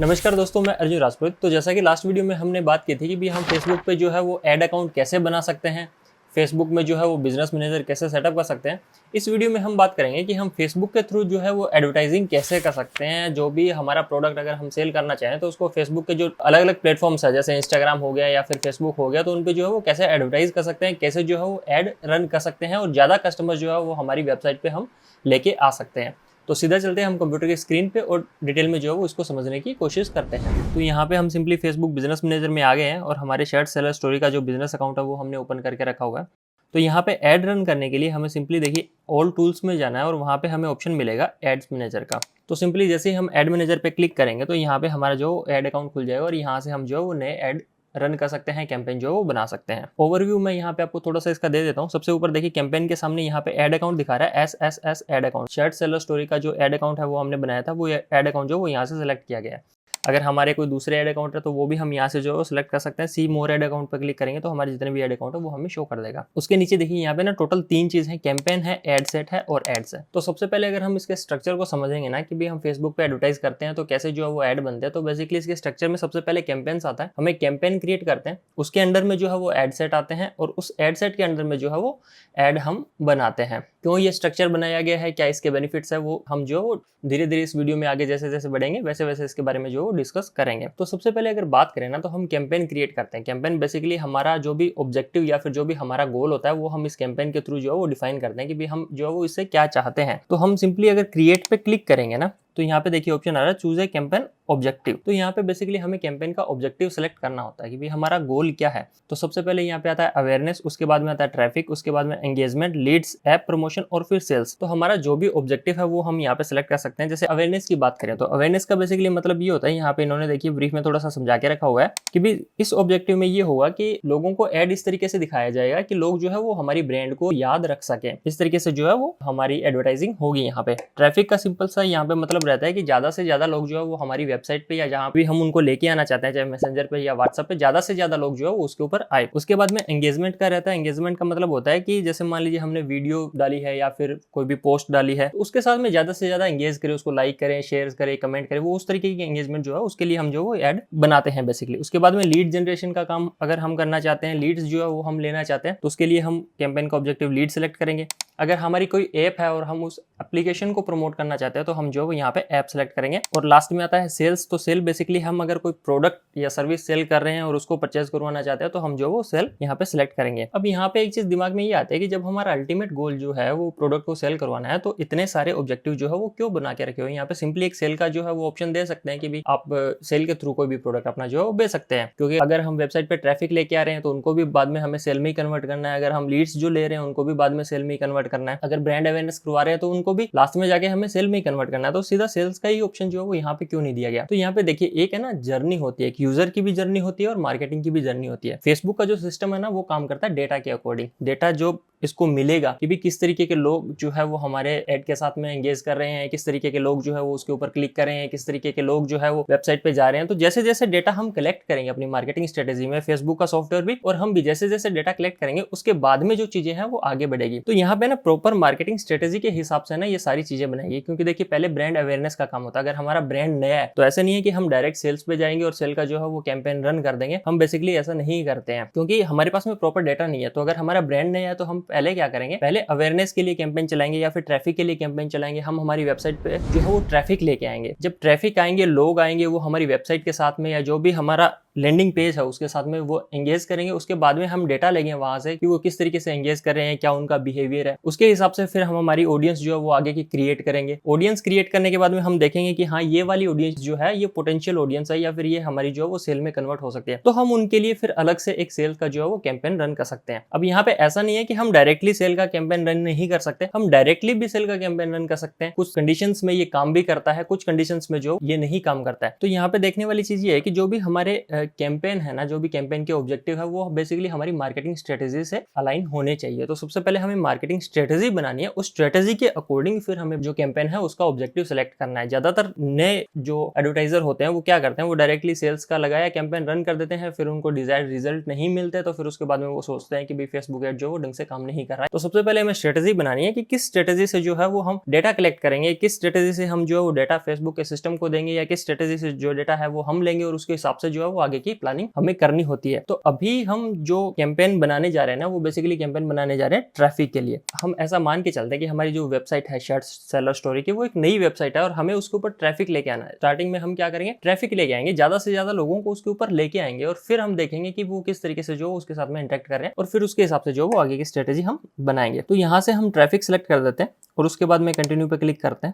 नमस्कार दोस्तों, मैं अर्जुन राजपूत। तो जैसा कि लास्ट वीडियो में हमने बात की थी कि भी हम फेसबुक पे जो है वो ऐड अकाउंट कैसे बना सकते हैं, फेसबुक में जो है वो बिजनेस मैनेजर कैसे सेटअप कर सकते हैं। इस वीडियो में हम बात करेंगे कि हम फेसबुक के थ्रू जो है वो एडवर्टाइजिंग कैसे कर सकते हैं। जो भी हमारा प्रोडक्ट अगर हम सेल करना चाहें तो उसको फेसबुक के जो अलग अलग प्लेटफॉर्म्स है, जैसे इंस्टाग्राम हो गया या फिर फेसबुक हो गया, तो उन पे जो है वो कैसे एडवर्टाइज कर सकते हैं, कैसे जो है वो ऐड रन कर सकते हैं और ज़्यादा कस्टमर जो है वो हमारी वेबसाइट पर हम लेके आ सकते हैं। तो सीधा चलते हैं हम कंप्यूटर की स्क्रीन पे और डिटेल में जो है वो इसको समझने की कोशिश करते हैं। तो यहाँ पे हम सिंपली फेसबुक बिजनेस मैनेजर में आ गए हैं और हमारे शर्ट सेलर स्टोरी का जो बिजनेस अकाउंट है वो हमने ओपन करके रखा हुआ है। तो यहाँ पे ऐड रन करने के लिए हमें सिंपली देखिए ऑल टूल्स में जाना है और वहाँ पे हमें ऑप्शन मिलेगा एड्स मैनेजर का। तो सिंपली जैसे ही हम ऐड मैनेजर पे क्लिक करेंगे तो यहाँ पे हमारा जो ऐड अकाउंट खुल जाएगा और यहाँ से हम जो है वो नए ऐड रन कर सकते हैं, कैंपेन जो है वो बना सकते हैं। ओवरव्यू में यहाँ पे आपको थोड़ा सा इसका दे देता हूँ। सबसे ऊपर देखिए कैंपेन के सामने यहाँ पे ऐड अकाउंट दिखा रहा है, SSS add account. Shirt seller story का जो ऐड अकाउंट है वो हमने बनाया था, वो ऐड अकाउंट जो वो यहाँ से सिलेक्ट किया गया है। अगर हमारे कोई दूसरे ऐड अकाउंट है तो वो भी हम यहाँ से जो है सिलेक्ट कर सकते हैं। सी मोर ऐड अकाउंट पर क्लिक करेंगे तो हमारे जितने भी ऐड अकाउंट है वो हमें शो कर देगा। उसके नीचे देखिए यहाँ पे ना टोटल 3 चीज है, कैंपेन है, एड सेट है और एड्स है। तो सबसे पहले अगर हम इसके स्ट्रक्चर को समझेंगे ना कि भी हम फेसबुक पे एडवर्टाइज करते हैं तो कैसे जो है वो ऐड बनते हैं, तो बेसिकली इसके स्ट्रक्चर में सबसे पहले कैंपेन्स आता है। हम एक कैंपेन क्रिएट करते हैं, उसके अंडर में जो है वो एड सेट आते हैं और उस एड सेट के अंडर में जो है वो ऐड हम बनाते हैं। क्यों ये स्ट्रक्चर बनाया गया है, क्या इसके बेनिफिट्स है, वो हम जो धीरे धीरे इस वीडियो में आगे जैसे जैसे बढ़ेंगे वैसे वैसे इसके बारे में जो डिस्कस करेंगे। तो सबसे पहले अगर बात करें ना तो हम कैंपेन क्रिएट करते हैं। कैंपेन बेसिकली हमारा जो भी ऑब्जेक्टिव या फिर जो भी हमारा गोल होता है वो हम इस कैंपेन के थ्रू जो है वो डिफाइन करते हैं कि भी हम जो है वो इससे क्या चाहते हैं। तो हम सिंपली अगर क्रिएट पे क्लिक करेंगे ना तो यहाँ पे देखिए ऑप्शन आ रहा है चूज ए कैंपेन ऑब्जेक्टिव। तो यहाँ पे बेसिकली हमें कैंपेन का ऑब्जेक्टिव सेलेक्ट करना होता है कि भाई हमारा गोल क्या है। तो सबसे पहले यहाँ पे आता है अवेयरनेस, उसके बाद में आता है ट्रैफिक, उसके बाद में एंगेजमेंट, लीड्स, ऐप प्रमोशन और फिर सेल्स। तो हमारा जो भी ऑब्जेक्टिव है वो हम यहाँ पे सेलेक्ट कर सकते हैं। जैसे अवेयरनेस की बात करें तो अवेयरनेस का बेसिकली मतलब ये होता है, यहाँ पे इन्होंने देखिए ब्रीफ में थोड़ा सा समझा के रखा हुआ है कि भी इस ऑब्जेक्टिव में ये होगा कि लोगों को एड इस तरीके से दिखाया जाएगा कि लोग जो है वो हमारी ब्रांड को याद रख सके। इस तरीके से जो है वो हमारी एडवर्टाइजिंग होगी। यहाँ पे ट्रैफिक का सिंपल सा यहाँ पे मतलब रहता है कि ज्यादा से ज्यादा लोग जो है वो हमारी वेबसाइट पे या जहाँ भी हम उनको लेके आना चाहते हैं, चाहे मैसेंजर पे या व्हाट्सएप पे, ज्यादा से ज्यादा लोग जो है वो उसके ऊपर आए। उसके बाद में एंगेजमेंट का रहता है। एंगेजमेंट का मतलब होता है कि जैसे मान लीजिए हमने वीडियो डाली है या फिर कोई भी पोस्ट डाली है तो उसके साथ में ज्यादा से ज्यादा एंगेज करें, उसको लाइक करें, शेयर करें, कमेंट करें, वो उस तरीके की एंगेजमेंट जो है उसके लिए हम जो वो ऐड बनाते हैं बेसिकली। उसके बाद में लीड जनरेशन का काम अगर हम करना चाहते हैं, लीड्स जो है वो हम लेना चाहते हैं, तो उसके लिए हम कैंपेन का ऑब्जेक्टिव लीड सेलेक्ट करेंगे। अगर हमारी कोई ऐप है और हम उस एप्लीकेशन को प्रमोट करना चाहते हैं तो हम जो यहाँ पे ऐप सेलेक्ट करेंगे। और लास्ट में आता है सेल्स। तो सेल बेसिकली हम अगर कोई प्रोडक्ट या सर्विस सेल कर रहे हैं और उसको परचेज करवाना चाहते हैं तो हम जो वो सेल यहाँ पे सिलेक्ट करेंगे। अब यहाँ पे एक चीज दिमाग में ये आती है कि जब हमारा अल्टीमेट गोल जो है वो प्रोडक्ट को सेल करवाना है तो इतने सारे ऑब्जेक्टिव जो है वो क्यों बना के रखे हुए। यहाँ पे सिंपली एक सेल का जो है वो ऑप्शन दे सकते हैं कि भी आप सेल के थ्रू कोई भी प्रोडक्ट अपना जो है वो बेच सकते हैं। क्योंकि अगर हम वेबसाइट पे ट्रैफिक लेके आ रहे हैं तो उनको भी बाद में हमें सेल में ही कन्वर्ट करना है। अगर हम लीड्स जो ले रहे हैं उनको भी बाद में सेल में ही कन्वर्ट करना है। अगर ब्रांड अवेयरनेस करवा रहे हैं तो उनको भी लास्ट में जाके हमें सेल में ही कन्वर्ट करना है। तो सीधा सेल्स का ही ऑप्शन जो है वो यहाँ पे क्यों नहीं दिया गया। तो यहाँ पे देखिए एक है ना जर्नी होती है, एक यूजर की भी जर्नी होती है और मार्केटिंग की भी जर्नी होती है। फेसबुक का जो सिस्टम है ना वो काम करता है डेटा के अकॉर्डिंग। डेटा जो इसको मिलेगा कि भी किस तरीके के लोग जो है वो हमारे ऐड के साथ में एंगेज कर रहे हैं, किस तरीके के लोग जो है वो उसके ऊपर क्लिक कर रहे हैं, किस तरीके के लोग जो है वो वेबसाइट पे जा रहे हैं। तो जैसे जैसे डेटा हम कलेक्ट करेंगे अपनी मार्केटिंग स्ट्रेटेजी में, फेसबुक का सॉफ्टवेयर भी और हम भी जैसे जैसे डेटा कलेक्ट करेंगे उसके बाद में जो चीजें हैं वो आगे बढ़ेगी। तो यहाँ पे ना प्रॉपर मार्केटिंग स्ट्रेटेजी के हिसाब से ना ये सारी चीजें बनाएगी। क्योंकि देखिए पहले ब्रांड अवेयरनेस का काम होता है। अगर हमारा ब्रांड नया है तो ऐसा नहीं है कि हम डायरेक्ट सेल्स पे जाएंगे और सेल का जो है वो कैंपेन रन कर देंगे। हम बेसिकली ऐसा नहीं करते हैं क्योंकि हमारे पास में प्रॉपर डेटा नहीं है। तो अगर हमारा ब्रांड नया है तो हम पहले क्या करेंगे, पहले अवेयरनेस के लिए कैंपेन चलाएंगे या फिर ट्रैफिक के लिए कैंपेन चलाएंगे। हम हमारी वेबसाइट पे जो है वो ट्रैफिक लेके आएंगे। जब ट्रैफिक आएंगे, लोग आएंगे, वो हमारी वेबसाइट के साथ में या जो भी हमारा लैंडिंग पेज है उसके साथ में वो एंगेज करेंगे। उसके बाद में हम डेटा लेंगे वहां से कि वो किस तरीके से एंगेज कर रहे हैं, क्या उनका बिहेवियर है। उसके हिसाब से फिर हम हमारी ऑडियंस जो है वो आगे की क्रिएट करेंगे। ऑडियंस क्रिएट करने के बाद में हम देखेंगे कि हाँ ये वाली ऑडियंस जो है ये पोटेंशियल ऑडियंस है या फिर ये हमारी जो है वो सेल में कन्वर्ट हो सकती है। तो हम उनके लिए फिर अलग से एक सेल का जो है वो कैंपेन रन कर सकते हैं। अब यहाँ पे ऐसा नहीं है कि हम डायरेक्टली सेल का कैंपेन रन नहीं कर सकते, हम डायरेक्टली भी सेल का कैंपेन रन कर सकते हैं। कुछ कंडीशंस में ये काम भी करता है, कुछ कंडीशंस में जो ये नहीं काम करता है। तो यहाँ पे देखने वाली चीज ये है कि जो भी हमारे कैंपेन है ना, जो भी कैंपेन के ऑब्जेक्टिव है वो बेसिकली हमारी मार्केटिंग स्ट्रेटेजी से अलाइन होने चाहिए। तो सबसे पहले हमें मार्केटिंग स्ट्रेटेजी बनानी है, उस स्ट्रेटेजी के अकॉर्डिंग फिर हमें जो कैंपेन है उसका ऑब्जेक्टिव सेलेक्ट करना है। ज्यादातर नए जो एडवर्टाइजर होते हैं वो क्या करते हैं, वो डायरेक्टली सेल्स का लगाया कैंपेन रन कर देते हैं, फिर उनको डिजायर्ड रिजल्ट नहीं मिलते तो फिर उसके बाद में वो सोचते हैं कि भाई फेसबुक एड जो वो ढंग से काम नहीं कर रहा है। तो सबसे पहले हमें स्ट्रेटेजी बनानी है कि किस स्ट्रेटेजी से जो है वो हम डेटा कलेक्ट करेंगे, किस स्ट्रेटेजी से हम जो है वो डेटा फेसबुक के सिस्टम को देंगे, या किस स्ट्रेटेजी से जो डेटा है वो हम लेंगे और उसके हिसाब से जो है वो आगे की प्लानिंग हमें करनी होती है। तो अभी हम जो कैंपेन बनाने जा रहे हैं ना, वो बेसिकली कैंपेन बनाने जा रहे हैं ट्रैफिक के लिए। हम ऐसा मान के चलते हैं कि हमारी जो वेबसाइट है शर्ट सेलर स्टोरी की, वो एक नई वेबसाइट है और हमें उसके ऊपर ट्रैफिक लेके आना है। स्टार्टिंग में हम क्या करेंगे, ट्रैफिक लेके आएंगे, ज्यादा से ज्यादा लोगों को उसके ऊपर लेके आएंगे और फिर हम देखेंगे कि वो किस तरीके से जो उसके साथ में इंटरेक्ट कर रहे हैं और फिर उसके हिसाब से जो वो आगे की स्ट्रेटेजी हम बनाएंगे। तो यहाँ से हम ट्रैफिक सेलेक्ट कर देते हैं और उसके बाद में कंटिन्यू पे क्लिक करते हैं।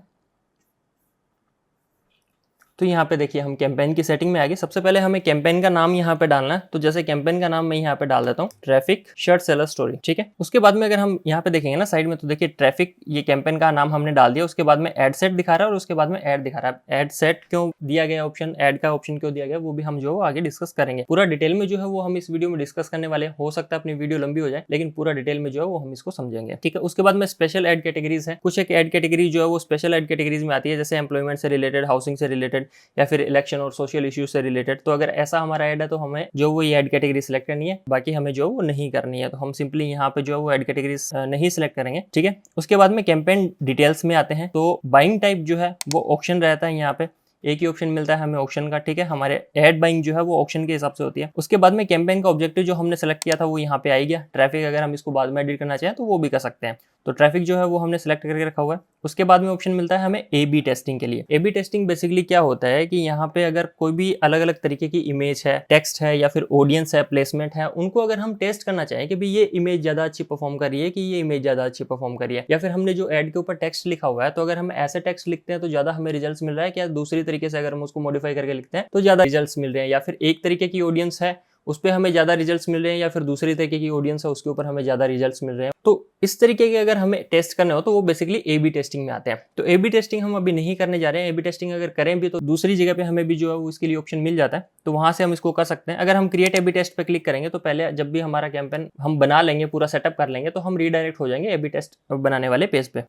तो यहाँ पे देखिए हम कैंपेन की सेटिंग में आ गए। सबसे पहले हमें कैंपेन का नाम यहाँ पे डालना है। तो जैसे कैंपेन का नाम मैं यहाँ पे डाल देता हूँ ट्रैफिक शर्ट सेलर स्टोरी, ठीक है। उसके बाद में अगर हम यहाँ पे देखेंगे ना साइड में, तो देखिए ट्रैफिक ये कैंपेन का नाम हमने डाल दिया। उसके बाद में एड सेट दिखा रहा है और उसके बाद में एड दिखा रहा है। एड सेट क्यों दिया गया ऑप्शन, एड का ऑप्शन क्यों दिया गया, वो भी हम जो आगे डिस्कस करेंगे। पूरा डिटेल में जो है वो हम इस वीडियो में डिस्कस करने वाले। हो सकता है अपनी वीडियो लंबी हो जाए, लेकिन पूरा डिटेल में जो है वो हम इसको समझेंगे, ठीक है। उसके बाद में स्पेशल एड कैटेगरीज है। कुछ एक एड कैटेगरी जो है वो स्पेशल एड कैटेगरीज में आती है, जैसे एम्प्लॉयमेंट से रिलेटेड, हाउसिंग से रिलेटेड, या फिर और सोशल इश्यूज से रिलेटेड। तो अगर ऐसा हमारा ऐड है तो हमें जो वो ये ऐड कैटेगरी सिलेक्ट करनी है, बाकी हमें जो वो नहीं करनी है। तो हम सिंपली यहाँ पे जो है वो ऐड कैटेगरी नहीं सिलेक्ट करेंगे, ठीक है। उसके बाद में कैंपेन डिटेल्स में आते हैं। तो बाइंग टाइप जो है वो ऑप्शन रहता है, यहाँ पे एक ही ऑप्शन मिलता है हमें ऑप्शन का, ठीक है। हमारे एड बाइंग जो है वो ऑप्शन के हिसाब से होती है। उसके बाद में कैंपेन का ऑब्जेक्टिव जो हमने सेलेक्ट किया था वो यहाँ पे आ गया। ट्रैफिक अगर हम इसको बाद में एडिट करना चाहें तो वो भी कर सकते हैं। तो ट्रैफिक जो है वो हमने सेलेक्ट करके रखा हुआ है। उसके बाद में ऑप्शन मिलता है हमें ए बी टेस्टिंग के लिए। ए बी टेस्टिंग बेसिकली क्या होता है कि यहाँ पे अगर कोई भी अलग अलग तरीके की इमेज है, टेक्स्ट है, या फिर ऑडियंस है, प्लेसमेंट है, उनको अगर हम टेस्ट करना चाहें कि भाई ये इमेज ज्यादा अच्छी परफॉर्म कर रही है कि ये इमेज ज्यादा अच्छी परफॉर्म कर रही है, या फिर हमने जो एड के ऊपर टेक्स्ट लिखा हुआ है, तो अगर हम ऐसे टेक्स्ट लिखते हैं तो ज्यादा हमें रिजल्ट मिल रहा है, क्या दूसरी तरीके से अगर हम उसको मॉडिफाई करके लिखते हैं तो ज्यादा रिजल्ट्स मिल रहे हैं, या फिर एक तरीके की ऑडियंस है उस पर हमें ज्यादा रिजल्ट्स मिल रहे हैं, या फिर दूसरी तरीके की ऑडियंस है उसके ऊपर हमें ज्यादा रिजल्ट्स मिल रहे हैं। तो इस तरीके के अगर हमें टेस्ट करने हो तो वो बेसिकली ए बी टेस्टिंग में आते हैं। तो ए बी टेस्टिंग हम अभी नहीं करने जा रहे हैं। ए बी टेस्टिंग अगर करें भी तो दूसरी जगह पे हमें भी जो है वो इसके लिए ऑप्शन मिल जाता है, तो वहां से हम इसको कर सकते हैं। अगर हम क्रिएट ए बी टेस्ट पे क्लिक करेंगे तो पहले जब भी हमारा कैंपेन हम बना लेंगे, पूरा सेटअप कर लेंगे, तो हम रीडायरेक्ट हो जाएंगे ए बी टेस्ट बनाने वाले पेज पे।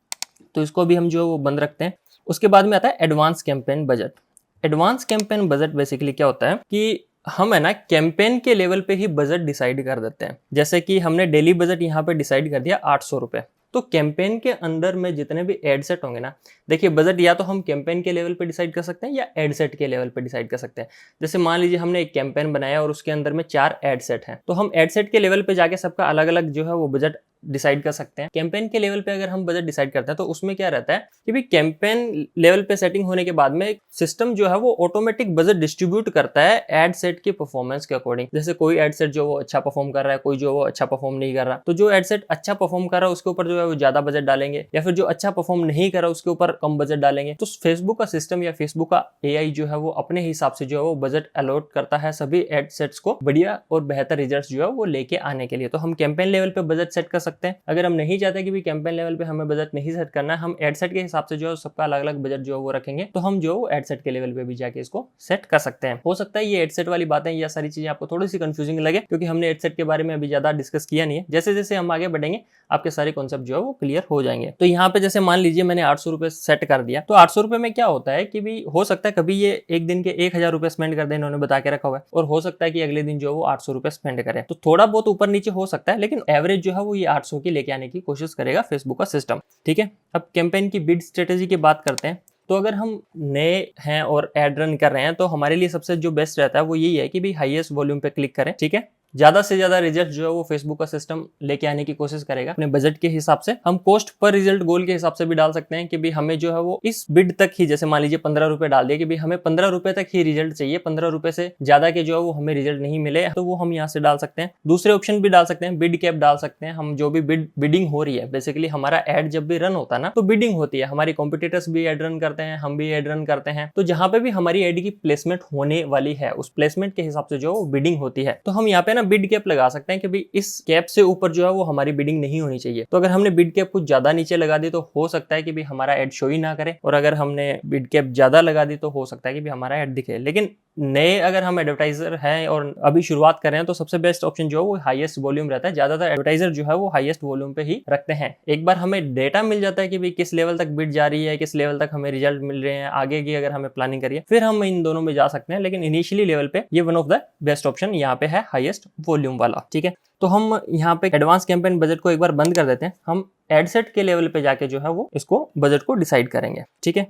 तो इसको भी हम जो वो बंद रखते हैं। उसके बाद में आता है advance campaign budget. Advance campaign budget basically क्या होता है कि हम है ना कैंपेन के लेवल पे ही बजट डिसाइड कर देते हैं। जैसे कि हमने डेली बजट यहाँ पे डिसाइड कर दिया 800 रुपए। तो कैंपेन के अंदर में जितने भी एड सेट होंगे ना, देखिए बजट या तो हम कैंपेन के लेवल पे डिसाइड कर सकते हैं या एड सेट के लेवल पे डिसाइड कर सकते हैं। जैसे मान लीजिए हमने एक कैंपेन बनाया और उसके अंदर में 4 एड सेट हैं, तो हम एड सेट के लेवल पे जाके सबका अलग अलग जो है वो बजट डिसाइड कर सकते हैं। कैंपेन के लेवल पे अगर हम बजट डिसाइड करते हैं तो उसमें क्या रहता है कि भी कैंपेन लेवल पे सेटिंग होने के बाद में सिस्टम जो है वो ऑटोमेटिक बजट डिस्ट्रीब्यूट करता है एड सेट के परफॉर्मेंस के अकॉर्डिंग। जैसे कोई एड सेट जो वो अच्छा परफॉर्म कर रहा है, कोई जो वो अच्छा परफॉर्म नहीं कर रहा, तो जो एड सेट अच्छा परफॉर्म कर रहा है उसके ऊपर जो है वो ज्यादा बजट डालेंगे, या फिर जो अच्छा परफॉर्म नहीं कर रहा उसके ऊपर कम बजट डालेंगे। तो फेसबुक का सिस्टम या फेसबुक का एआई जो है वो अपने हिसाब से जो है वो बजट अलॉट करता है सभी एड सेट्स को बढ़िया और बेहतर रिजल्ट जो है वो लेके आने के लिए। तो हम कैंपेन लेवल पे बजट सेट कर सकते हैं। अगर हम नहीं चाहते कि भी कैंपेन लेवल पे हमें बजट नहीं सेट करना है, हम एड सेट के हिसाब से जो है सबका अलग अलग बजट जो है वो रखेंगे, तो हम जो एड सेट के लेवल पे भी जाके इसको सेट कर सकते हैं। हो सकता है ये एड सेट वाली बातें या सारी चीजें आपको थोड़ी सी कंफ्यूजिंग लगे, क्योंकि हमने एड सेट के बारे में अभी ज्यादा डिस्कस किया नहीं है। जैसे जैसे हम आगे बढ़ेंगे आपके सारे कॉन्सेप्ट जो है वो क्लियर हो जाएंगे। तो यहाँ पे जैसे मान लीजिए मैंने 800 रुपए सेट कर दिया, तो 800 रुपए में क्या होता है कि भी हो सकता है कभी ये एक दिन के 1000 रुपए स्पेंड कर दे, इन्होंने बता के रखा हुआ है, और हो सकता है कि अगले दिन जो है वो 800 रुपए स्पेंड करे। तो थोड़ा बहुत ऊपर नीचे हो सकता है, लेकिन एवरेज जो है वो ये 800 की लेके आने की कोशिश करेगा फेसबुक का सिस्टम, ठीक है। अब कैंपेन की बिड स्ट्रेटेजी की बात करते हैं। तो अगर हम नए हैं और एड रन कर रहे हैं तो हमारे लिए सबसे जो बेस्ट रहता है वो यही है कि भी हाईएस्ट वॉल्यूम पे क्लिक करें, ठीक है। ज्यादा से ज्यादा रिजल्ट जो है वो फेसबुक का सिस्टम लेके आने की कोशिश करेगा अपने बजट के हिसाब से। हम कॉस्ट पर रिजल्ट गोल के हिसाब से भी डाल सकते हैं कि भी हमें जो है वो इस बिड तक ही, जैसे मान लीजिए 15 रुपए डाल दिए कि भी हमें 15 रुपए तक ही रिजल्ट चाहिए, 15 रुपए से ज्यादा के जो है वो हमें रिजल्ट नहीं मिले, तो वो हम यहाँ से डाल सकते हैं। दूसरे ऑप्शन भी डाल सकते हैं, बिड कैप डाल सकते हैं। हम जो भी बिडिंग हो रही है, बेसिकली हमारा एड जब भी रन होता है ना तो बिडिंग होती है, हमारी कॉम्पिटिटर्स भी एड रन करते हैं, हम भी एड रन करते हैं, तो जहां पे भी हमारी एड की प्लेसमेंट होने वाली है उस प्लेसमेंट के हिसाब से जो बिडिंग होती है, तो हम यहाँ पे ना बिड कैप लगा सकते हैं कि भाई इस कैप से ऊपर जो है वो हमारी बिडिंग नहीं होनी चाहिए। तो अगर हमने बिड कैप कुछ ज्यादा नीचे लगा दी तो हो सकता है कि भी हमारा एड शो ही ना करे, और अगर हमने बिड कैप ज्यादा लगा दी तो हो सकता है कि भी हमारा एड दिखे। लेकिन नए अगर हम एडवर्टाइजर हैं और अभी शुरुआत कर रहे हैं तो सबसे बेस्ट ऑप्शन जो है वो हाईएस्ट वॉल्यूम रहता है। ज्यादातर एडवर्टाइजर जो है वो हाईएस्ट वॉल्यूम पे ही रखते हैं। एक बार हमें डेटा मिल जाता है कि भाई किस लेवल तक बिड जा रही है, किस लेवल तक हमें रिजल्ट मिल रहे हैं, आगे की अगर हमें प्लानिंग करिए, फिर हम इन दोनों में जा सकते हैं। लेकिन इनिशियली लेवल पे ये one of the best option यहाँ पे है हाईएस्ट वॉल्यूम वाला। ठीक है, तो हम यहाँ पे एडवांस कैंपेन बजट को एक बार बंद कर देते हैं। हम एडसेट के लेवल पे जाके जो है वो इसको बजट को डिसाइड करेंगे। ठीक है,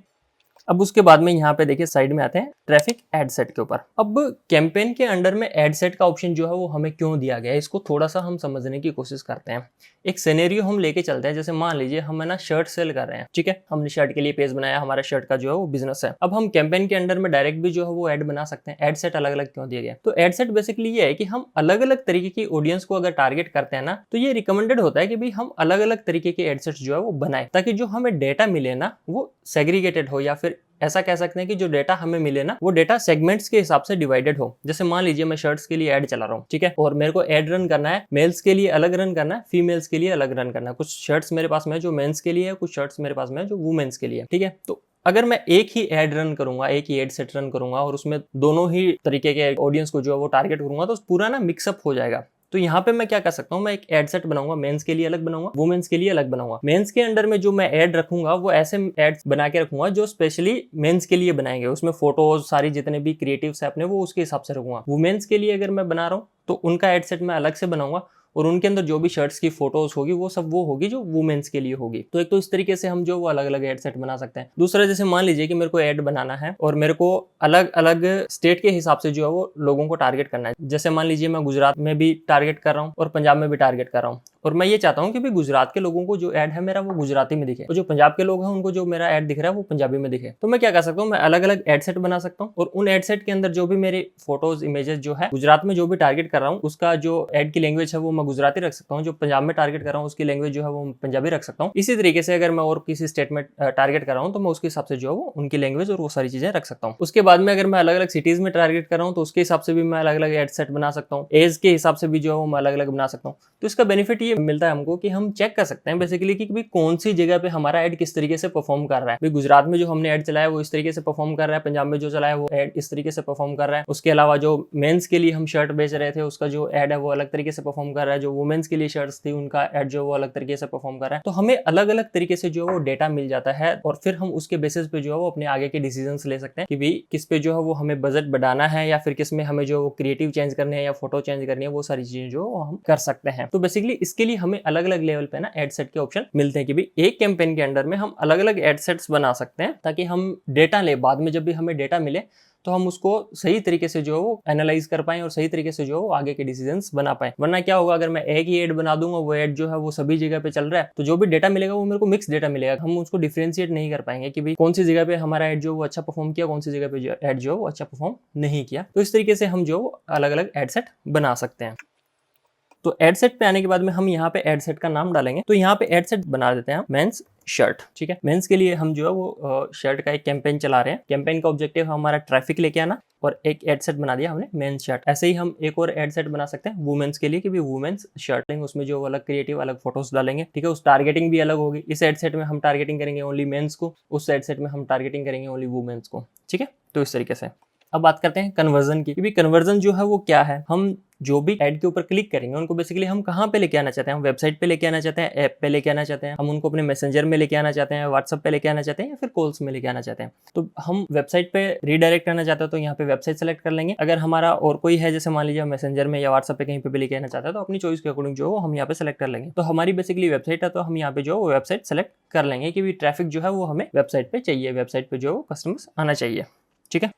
अब उसके बाद में यहाँ पे देखिए साइड में आते हैं ट्रैफिक एड सेट के ऊपर। अब कैंपेन के अंडर में एड सेट का ऑप्शन जो है वो हमें क्यों दिया गया है, इसको थोड़ा सा हम समझने की कोशिश करते हैं। एक सिनेरियो हम लेके चलते हैं, जैसे मान लीजिए हम है ना शर्ट सेल कर रहे हैं। ठीक है, हमने शर्ट के लिए पेज बनाया, हमारा शर्ट का जो है वो बिजनेस है। अब हम कैंपेन के अंडर में डायरेक्ट भी जो है वो ऐड बना सकते हैं। एड सेट अलग अलग क्यों दिया गया? तो एड सेट बेसिकली ये है कि हम अलग अलग तरीके की ऑडियंस को अगर टारगेट करते हैं ना, तो ये रिकमेंडेड होता है कि भाई हम अलग अलग तरीके के एड सेट्स जो है वो बनाए, ताकि जो हमें डेटा मिले ना वो सेग्रीगेटेड हो, या फिर ऐसा कह सकते हैं कि जो डेटा हमें मिले ना वो डेटा सेगमेंट्स के हिसाब से डिवाइडेड हो। जैसे मान लीजिए मैं शर्ट्स के लिए ऐड चला रहा हूँ, ठीक है, और मेरे को ऐड रन करना है, मेल्स के लिए अलग रन करना है, फीमेल्स के लिए अलग रन करना है। कुछ शर्ट्स मेरे पास में जो मेंस के लिए है, कुछ शर्ट्स मेरे पास में जो वुमेन्स के लिए है। ठीक है, तो अगर मैं एक ही ऐड रन करूंगा, एक ही एड सेट रन करूंगा और उसमें दोनों ही तरीके के ऑडियंस को जो है वो टारगेट करूंगा, तो पूरा ना मिक्सअप हो जाएगा। तो यहाँ पे मैं क्या कर सकता हूँ, मैं एक एड सेट बनाऊंगा, मेंस के लिए अलग बनाऊंगा, वुमेन्स के लिए अलग बनाऊंगा। मेंस के अंडर में जो मैं ऐड रखूंगा वो ऐसे एड्स बना के रखूंगा जो स्पेशली मेंस के लिए बनाएंगे। उसमें फोटोज सारी जितने भी क्रिएटिव्स है अपने वो उसके हिसाब से रखूंगा। वुमेन्स के लिए अगर मैं बना रहा हूँ तो उनका एड सेट मैं अलग से बनाऊंगा और उनके अंदर जो भी शर्ट्स की फोटोज होगी वो सब वो होगी जो वुमेन्स के लिए होगी। तो एक तो इस तरीके से हम जो वो अलग अलग एड सेट बना सकते हैं। दूसरा, जैसे मान लीजिए कि मेरे को ऐड बनाना है और मेरे को अलग अलग स्टेट के हिसाब से जो है वो लोगों को टारगेट करना है। जैसे मान लीजिए मैं गुजरात में भी टारगेट कर रहा हूँ और पंजाब में भी टारगेट कर रहा हूँ, और मैं ये चाहता हूँ कि भाई गुजरात के लोगों को जो ऐड है मेरा वो गुजराती में दिखे और जो पंजाब के लोग हैं उनको जो मेरा ऐड दिख रहा है वो पंजाबी में दिखे। तो मैं क्या कर सकता हूँ, मैं अलग अलग एड सेट बना सकता हूँ और उन एड सेट के अंदर जो भी मेरे फोटोज इमेजेस जो है गुजरात में जो भी टारगेट कर रहा हूँ उसका जो ऐड की लैंग्वेज है वो मैं गुजराती रख सकता हूँ, जो पंजाब में टारगेट कर रहा हूँ उसकी लैंग्वेज जो है वो पंजाबी रख सकता हूँ। इसी तरीके से अगर मैं और किसी स्टेट में टारगेट कर रहा हूँ तो मैं उसके हिसाब से जो है वो उनकी लैंग्वेज और वो सारी चीजें रख सकता हूँ। उसके बाद में अगर मैं अलग अलग सिटीज में टारगेट कर रहा हूँ तो उसके हिसाब से भी मैं अलग अलग एड सेट बना सकता हूँ। एज के हिसाब से भी जो है वो मैं अलग अलग बना सकता हूँ। तो इसका बेनिफिट ये मिलता है हमको कि हम चेक कर सकते हैं बेसिकली कि भाई कौन सी जगह पे हमारा ऐड किस तरीके से परफॉर्म कर रहा है। भाई गुजरात में जो हमने ऐड चलाया वो इस तरीके से परफॉर्म कर रहा है, पंजाब में जो चलाया वो ऐड इस तरीके से परफॉर्म कर रहा है। उसके अलावा जो मेंस के लिए हम शर्ट बेच रहे थे उसका जो ऐड है वो अलग तरीके से परफॉर्म कर रहा है, जो वुमेन्स के लिए शर्ट्स थी उनका ऐड जो वो अलग तरीके से परफॉर्म कर रहा है। तो हमें अलग अलग तरीके से जो है वो डेटा मिल जाता है और फिर हम उसके बेसिस पे जो है वो अपने आगे के डिसीजंस ले सकते हैं कि भाई किस पे जो है वो हमें बजट बढ़ाना है या फिर किस में हमें जो वो क्रिएटिव चेंज करने हैं या फोटो चेंज करनी है, वो सारी चीजें जो हम कर सकते हैं। तो बेसिकली इसके लिए हमें अलग अलग लेवल पे ना एड सेट के ऑप्शन मिलते हैं कि भाई एक कैंपेन के अंडर में हम अलग अलग एड सेट्स बना सकते हैं ताकि हम डेटा ले, बाद में जब भी हमें डेटा मिले तो हम उसको सही तरीके से जो है वो एनालाइज कर पाएं और सही तरीके से जो है वो आगे के डिसीजंस बना पाएं। वरना क्या होगा, अगर मैं एक ही ऐड बना दूंगा, वो ऐड जो है वो सभी जगह पे चल रहा है, तो जो भी डेटा मिलेगा वो मेरे को मिक्स डेटा मिलेगा। हम उसको डिफरेंशिएट नहीं कर पाएंगे कि भाई कौन सी जगह पे हमारा ऐड जो वो अच्छा परफॉर्म किया, कौन सी जगह पे ऐड जो है वो अच्छा परफॉर्म नहीं किया। तो इस तरीके से हम जो अलग अलग एड सेट बना सकते हैं। तो एड सेट पे आने के बाद में हम यहाँ पे एड सेट का नाम डालेंगे। तो यहाँ पे एड सेट बना देते हैं मेंस शर्ट। ठीक है, मेंस के लिए हम जो है वो शर्ट का एक कैंपेन चला रहे हैं। कैंपेन का ऑब्जेक्टिव हमारा ट्रैफिक लेके आना और एक एड सेट बना दिया हमने मेंस शर्ट। ऐसे ही हम एक और एड सेट बना सकते हैं वुमेन्स के लिए कि भी वुमेन्स शर्ट लेंगे, उसमें जो अलग क्रिएटिव अलग फोटोज डालेंगे। ठीक है, उस टारगेटिंग भी अलग होगी। इस एड सेट में हम टारगेटिंग करेंगे ओनली मेंस को, उस एड सेट में हम टारगेटिंग करेंगे ओनली वुमेन्स को। ठीक है, तो इस तरीके से अब बात करते हैं कन्वर्जन की। क्योंकि कन्वर्जन जो है वो क्या है, हम जो भी ऐड के ऊपर क्लिक करेंगे उनको बेसिकली हम कहाँ पे लेके आना चाहते हैं। हम वेबसाइट पे लेके आना चाहते हैं, ऐप पे लेके आना चाहते हैं, हम उनको अपने मैसेंजर में लेके आना चाहते हैं, व्हाट्सएप पे लेके आना चाहते हैं या फिर कॉल्स में लेके आना चाहते हैं। तो हम वेबसाइट पे रीडायरेक्ट करना चाहते हैं तो यहाँ पे वेबसाइट सेलेक्ट कर लेंगे। अगर हमारा और कोई है, जैसे मान लीजिए मैसेंजर में या व्हाट्सएप पे कहीं पे भी लेके आना चाहते हैं, तो अपनी चॉइस के अकॉर्डिंग जो हम यहाँ पे सेलेक्ट कर लेंगे। तो हमारी बेसिकली वेबसाइट है तो हम यहाँ पे जो वेबसाइट सेलेक्ट कर लेंगे कि ट्रैफिक जो है वो हमें वेबसाइट पे चाहिए, वेबसाइट पे जो कस्टमर्स आना चाहिए। ठीक है,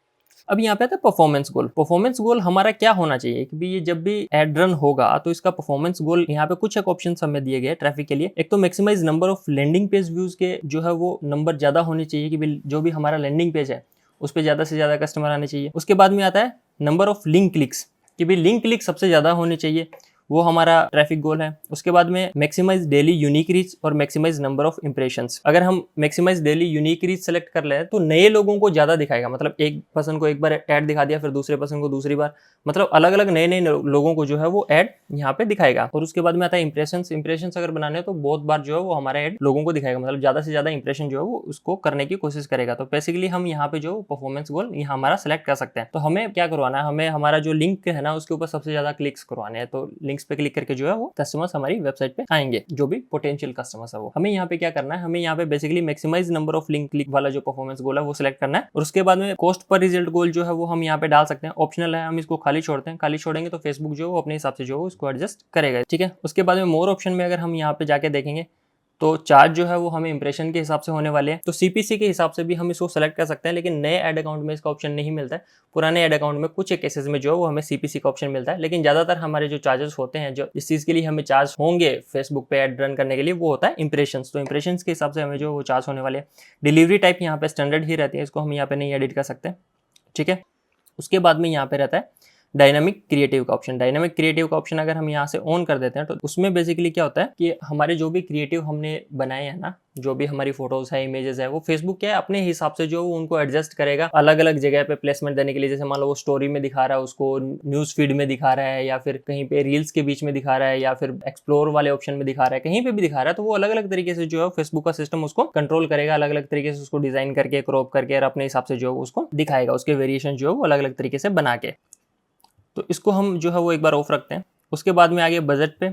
अब यहाँ पे आता है परफॉर्मेंस गोल। परफॉर्मेंस गोल हमारा क्या होना चाहिए कि ये जब भी एड रन होगा तो इसका परफॉर्मेंस गोल यहाँ पे कुछ एक ऑप्शन हमें दिए गए ट्रैफिक के लिए। एक तो maximize number of landing page views के जो है वो नंबर ज्यादा होने चाहिए कि जो भी हमारा लैंडिंग पेज है उस पर ज्यादा से ज्यादा कस्टमर आने चाहिए। उसके बाद में आता है नंबर ऑफ लिंक क्लिक्स कि भाई लिंक क्लिक सबसे ज्यादा होने चाहिए। वो हमारा ट्रैफिक गोल है। उसके बाद में मैक्सिमाइज डेली यूनिक रीच और मैक्सिमाइज नंबर ऑफ इंप्रेशंस। अगर हम maximize daily unique reach select कर ले तो नए लोगों को ज्यादा दिखाएगा, मतलब एक पर्सन को एक बार ऐड दिखा दिया, फिर दूसरे पर्सन को दूसरी बार, मतलब अलग अलग नए नए लोगों को जो है वो ऐड यहाँ पे दिखाएगा। और उसके बाद में आता है इंप्रेशंस। इंप्रेशंस अगर बनाने हैं तो बहुत बार जो है वो हमारा ऐड लोगों को दिखाएगा, मतलब ज्यादा से ज्यादा इंप्रेशन जो है वो उसको करने की कोशिश करेगा। तो बेसिकली हम यहाँ पे जो परफॉर्मेंस गोल यहाँ हमारा सेलेक्ट कर सकते हैं। तो हमें क्या करवाना है, हमें हमारा जो लिंक है ना उसके ऊपर सबसे ज्यादा क्लिक्स करवाने हैं। तो लिंक्स पे क्लिक करके जो है वो कस्टमर्स हमारी वेबसाइट पे आएंगे, जो भी पोटेंशियल कस्टमर्स है वो। हमें यहाँ पे क्या करना है, हमें यहाँ पे basically maximize number of link click वाला जो परफॉर्मेंस गोल है वो सिलेक्ट करना है। और उसके बाद में कॉस्ट पर रिजल्ट गोल जो है वो हम यहाँ पे डाल सकते हैं, ऑप्शनल है, हम इसको खाली छोड़ते हैं। खाली छोड़ेंगे तो फेसबुक जो है वो अपने हिसाब से जो है उसको एडजस्ट करेगा, ठीक है। उसके बाद में मोर ऑप्शन में अगर हम यहाँ पे जाके देखेंगे तो चार्ज जो है वो हमें इंप्रेशन के हिसाब से होने वाले हैं। तो सीपीसी के हिसाब से भी हम इसको सेलेक्ट कर सकते हैं, लेकिन नए ऐड अकाउंट में इसका ऑप्शन नहीं मिलता है। पुराने ऐड अकाउंट में कुछ एक केसेस में जो है वो हमें सीपीसी का ऑप्शन मिलता है, लेकिन ज्यादातर हमारे जो चार्जेस होते हैं, जो इस चीज के लिए हमें चार्ज होंगे फेसबुक पे ऐड रन करने के लिए, वो होता है इंप्रेशन। तो इंप्रेशन के हिसाब से हमें जो वो चार्ज होने वाले हैं। डिलीवरी टाइप यहाँ पे स्टैंडर्ड ही रहती है, इसको हम यहाँ पे नहीं एडिट कर सकते, ठीक है। उसके बाद में यहाँ पे रहता है डायनामिक क्रिएटिव का ऑप्शन। डायनामिक क्रिएटिव का ऑप्शन अगर हम यहाँ से ऑन कर देते हैं तो उसमें बेसिकली क्या होता है कि हमारे जो भी क्रिएटिव हमने बनाए हैं ना, जो भी हमारी फोटोज है, इमेजेस है, वो फेसबुक क्या है अपने हिसाब से जो उनको एडजस्ट करेगा अलग अलग जगह पे प्लेसमेंट देने के लिए। जैसे मान लो वो स्टोरी में दिखा रहा है, उसको न्यूज फीड में दिखा रहा है, या फिर कहीं पे रील्स के बीच में दिखा रहा है, या फिर एक्सप्लोर वाले ऑप्शन में दिखा रहा है, कहीं पे भी दिखा रहा है, तो वो अलग अलग तरीके से जो है फेसबुक का सिस्टम उसको कंट्रोल करेगा, अलग अलग तरीके से उसको डिजाइन करके क्रॉप करके और अपने हिसाब से जो है उसको दिखाएगा, उसके वेरिएशन जो है वो अलग अलग तरीके से बना के। तो इसको हम जो है वो एक बार ऑफ रखते हैं। उसके बाद में आगे बजट पे,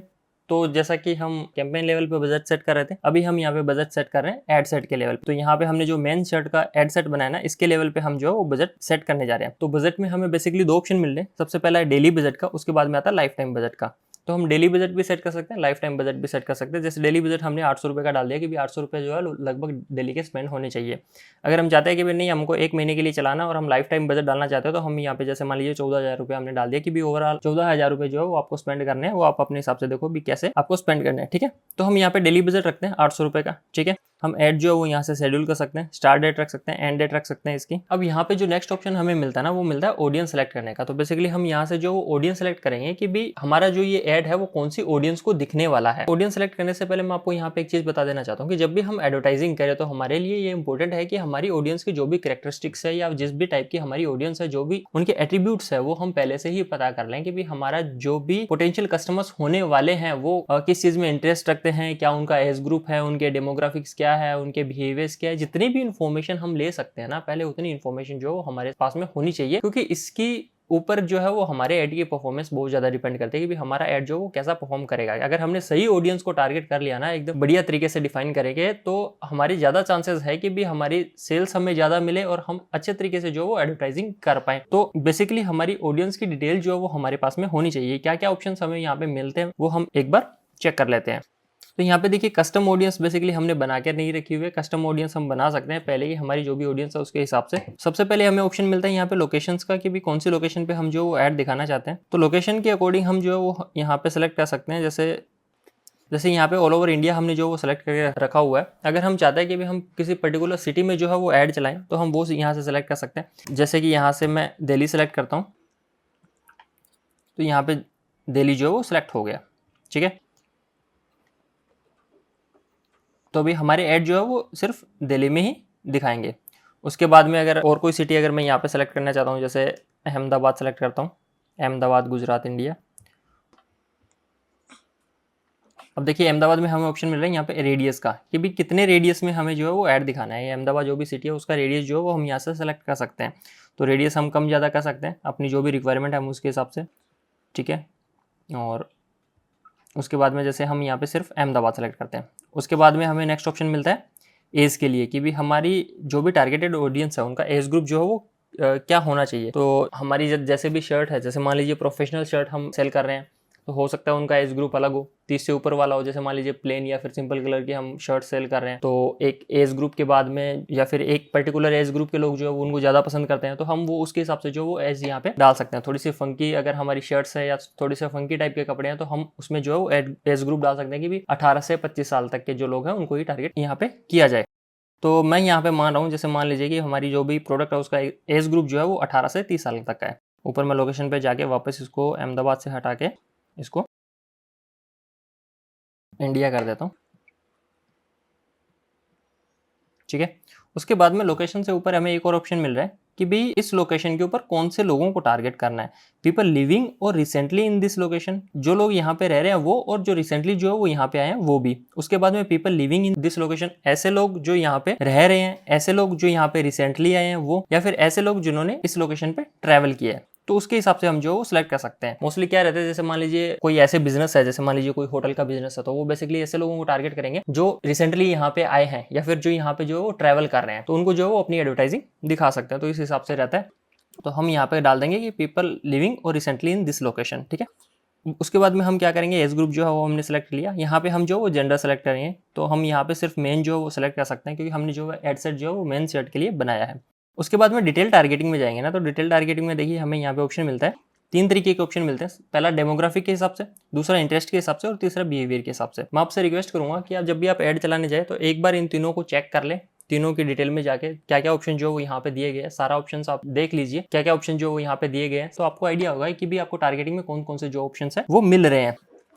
तो जैसा कि हम कैंपेन लेवल पे बजट सेट कर रहे थे, अभी हम यहाँ पे बजट सेट कर रहे हैं एड सेट के लेवल पे। तो यहाँ पे हमने जो मेन शर्ट का एड सेट बनाया ना, इसके लेवल पे हम जो है वो बजट सेट करने जा रहे हैं। तो बजट में हमें बेसिकली दो ऑप्शन मिल रहे हैं। सबसे पहला है डेली बजट का, उसके बाद में आता है लाइफ टाइम बजट का। तो हम डेली बजट भी सेट कर सकते हैं, लाइफ टाइम बजट भी सेट कर सकते हैं। जैसे डेली बजट हमने 800 रुपये का डाल दिया कि भी 800 रुपये जो है लगभग डेली के स्पेंड होने चाहिए। अगर हम चाहते हैं कि भाई नहीं हमको एक महीने के लिए चलाना और हम लाइफ टाइम बजट डालना चाहते हैं, तो हम यहाँ पे जैसे मान लीजिए 14,000 रुपये हमने डाल दिया कि भी ओवरऑल 14,000 रुपये जो है वो आपको स्पेंड करने हैं। वो आप अपने हिसाब से देखो भी कैसे आपको स्पेंड करना है, ठीक है। तो हम यहाँ पे डेली बजट रखते हैं 800 रुपये का, ठीक है। हम ऐड जो है वो यहाँ से शेड्यूल कर सकते हैं, स्टार्ट डेट रख सकते हैं, एंड डेट रख सकते हैं इसकी। अब यहाँ पे जो नेक्स्ट ऑप्शन हमें मिलता है ना, वो मिलता है ऑडियंस सेलेक्ट करने का। तो बेसिकली हम यहाँ से जो ऑडियंस सेलेक्ट करेंगे कि भी हमारा जो ये ऐड है वो कौन सी ऑडियंस को दिखने वाला है। ऑडियंस सेलेक्ट करने से पहले मैं आपको यहाँ पे एक चीज बता देना चाहता हूँ कि जब भी हम एडवर्टाइजिंग करें तो हमारे लिए ये इंपॉर्टेंट है कि हमारी ऑडियंस की जो भी कैरेक्टरिस्टिक्स है या जिस भी टाइप की हमारी ऑडियंस है, जो भी उनके एट्रीब्यूट्स है, वो हम पहले से ही पता कर लें कि भी हमारा जो भी पोटेंशियल कस्टमर्स होने वाले हैं वो किस चीज में इंटरेस्ट रखते हैं, क्या उनका एज ग्रुप है, उनके डेमोग्राफिक्स क्या है, उनके बिहेवियर्स क्या है। जितनी भी इन्फॉर्मेशन हम ले सकते हैं ना, पहले उतनी इन्फॉर्मेशन जो हमारे पास में होनी चाहिए, क्योंकि इसकी ऊपर जो है वो हमारे ऐड की परफॉर्मेंस बहुत ज्यादा डिपेंड करती है कि भी हमारा ऐड जो वो कैसा परफॉर्म करेगा। अगर हमने सही ऑडियंस को टारगेट कर लिया ना, एकदम बढ़िया तरीके से डिफाइन करेंगे, तो हमारी ज्यादा चांसेस है कि भी हमारी सेल्स हमें ज्यादा मिले और हम अच्छे तरीके से जो वो एडवर्टाइजिंग कर पाए। तो बेसिकली हमारी ऑडियंस की डिटेल जो है वो हमारे पास में होनी चाहिए। क्या क्या ऑप्शन हमें यहाँ पे मिलते हैं वो हम एक बार चेक कर लेते हैं। तो यहाँ पे देखिए कस्टम ऑडियंस बेसिकली हमने बना के नहीं रखी हुई है। कस्टम ऑडियंस हम बना सकते हैं पहले ही हमारी जो भी ऑडियंस है उसके हिसाब से। सबसे पहले हमें ऑप्शन मिलता है यहाँ पे लोकेशंस का कि भी कौन सी लोकेशन पे हम जो ऐड दिखाना चाहते हैं। तो लोकेशन के अकॉर्डिंग हम जो है वो यहाँ पे सेलेक्ट कर सकते हैं। जैसे यहाँ पे ऑल ओवर इंडिया हमने जो वो सेलेक्ट करके रखा हुआ है। अगर हम चाहते हैं कि भी हम किसी पर्टिकुलर सिटी में जो है वो ऐड चलाएं, तो हम वो यहाँ से सेलेक्ट कर सकते हैं। जैसे कि यहाँ से मैं दिल्ली सेलेक्ट करता हूँ, तो यहाँ पे दिल्ली जो है वो सिलेक्ट हो गया, ठीक है। तो अभी हमारे ऐड जो है वो सिर्फ दिल्ली में ही दिखाएंगे। उसके बाद में अगर और कोई सिटी अगर मैं यहाँ पे सेलेक्ट करना चाहता हूँ, जैसे अहमदाबाद सेलेक्ट करता हूँ, अहमदाबाद गुजरात इंडिया। अब देखिए अहमदाबाद में हमें ऑप्शन मिल रहा है यहाँ पे रेडियस का कि भी कितने रेडियस में हमें जो है वो ऐड दिखाना है। अहमदाबाद जो भी सिटी है उसका रेडियस जो है वो हम यहाँ से सेलेक्ट कर सकते हैं। तो रेडियस हम कम ज़्यादा कर सकते हैं अपनी जो भी रिक्वायरमेंट है हम उसके हिसाब से, ठीक है। और उसके बाद में जैसे हम यहाँ पे सिर्फ अहमदाबाद सेलेक्ट करते हैं। उसके बाद में हमें नेक्स्ट ऑप्शन मिलता है एज के लिए कि भी हमारी जो भी टारगेटेड ऑडियंस है उनका एज ग्रुप जो है वो क्या होना चाहिए। तो हमारी जैसे भी शर्ट है, जैसे मान लीजिए प्रोफेशनल शर्ट हम सेल कर रहे हैं, तो हो सकता है उनका एज ग्रुप अलग हो, 30 से ऊपर वाला हो। जैसे मान लीजिए प्लेन या फिर सिंपल कलर की हम शर्ट सेल कर रहे हैं, तो एक एज ग्रुप के बाद में या फिर एक पर्टिकुलर एज ग्रुप के लोग जो है उनको ज़्यादा पसंद करते हैं, तो हम वो उसके हिसाब से जो वो एज यहाँ पे डाल सकते हैं। थोड़ी सी फंकी अगर हमारी शर्ट्स है या थोड़ी सी फंकी टाइप के कपड़े हैं, तो हम उसमें जो है वो एज ग्रुप डाल सकते हैं कि भी 18 से 25 साल तक के जो लोग हैं उनको ही टारगेट यहाँ पे किया जाए। तो मैं यहाँ पे मान रहा हूँ, जैसे मान लीजिए कि हमारी जो भी प्रोडक्ट है उसका एज ग्रुप जो है वो 18 से 30 साल तक का है। ऊपर मैं लोकेशन पे जाके वापस इसको अहमदाबाद से हटा के इसको इंडिया कर देता हूँ, ठीक है। उसके बाद में लोकेशन से ऊपर हमें एक और ऑप्शन मिल रहा है कि भाई इस लोकेशन के ऊपर कौन से लोगों को टारगेट करना है, पीपल लिविंग और रिसेंटली इन दिस लोकेशन, जो लोग यहाँ पे रह रहे हैं वो, और जो रिसेंटली जो है वो यहाँ पे आए हैं वो भी। उसके बाद में people living in this location, ऐसे लोग जो यहाँ पे रह रहे हैं, ऐसे लोग जो यहाँ पे रिसेंटली आए हैं वो, या फिर ऐसे लोग जिन्होंने इस लोकेशन पे ट्रैवल किया है। तो उसके हिसाब से हम जो वो सिलेक्ट कर सकते हैं। मोस्टली क्या रहता है, जैसे मान लीजिए कोई ऐसे बिजनेस है, जैसे मान लीजिए कोई होटल का बिजनेस है, तो वो बेसिकली ऐसे लोगों को टारगेट करेंगे जो रिसेंटली यहाँ पे आए हैं या फिर जो यहाँ पे जो वो ट्रैवल कर रहे हैं, तो उनको जो है वो अपनी एडवर्टाइजिंग दिखा सकते हैं। तो इस हिसाब से रहता है। तो हम यहाँ पे डाल देंगे कि पीपल लिविंग और रिसेंटली इन दिस लोकेशन, ठीक है। उसके बाद में हम क्या करेंगे, एज ग्रुप जो है वो हमने सेलेक्ट लिया। यहाँ पे हम जो वो जेंडर सेलेक्ट करेंगे, तो हम यहाँ पे सिर्फ मेन जो है वो सेलेक्ट कर सकते हैं, क्योंकि हमने जो है एड सेट जो है वो मेन सेट के लिए बनाया है। उसके बाद में डिटेल टारगेटिंग में जाएंगे ना, तो डिटेल टारगेटिंग में देखिए हमें यहाँ पे ऑप्शन मिलता है, 3 तरीके के ऑप्शन मिलते हैं। पहला डेमोग्राफिक के हिसाब से, दूसरा इंटरेस्ट के हिसाब से, और तीसरा बिहेवियर के हिसाब से। मैं आपसे रिक्वेस्ट करूंगा कि आप जब भी आप ऐड चलाने जाए तो एक बार इन तीनों को चेक कर ले, तीनों की डिटेल में जाके क्या क्या ऑप्शन जो वो यहाँ पे दिए गए हैं, सारा ऑप्शन आप देख लीजिए क्या क्या ऑप्शन जो वो यहाँ पे दिए गए हैं, तो आपको आइडिया होगा कि भी आपको टारगेटिंग में कौन कौन से जो ऑप्शन है वो मिल रहे हैं।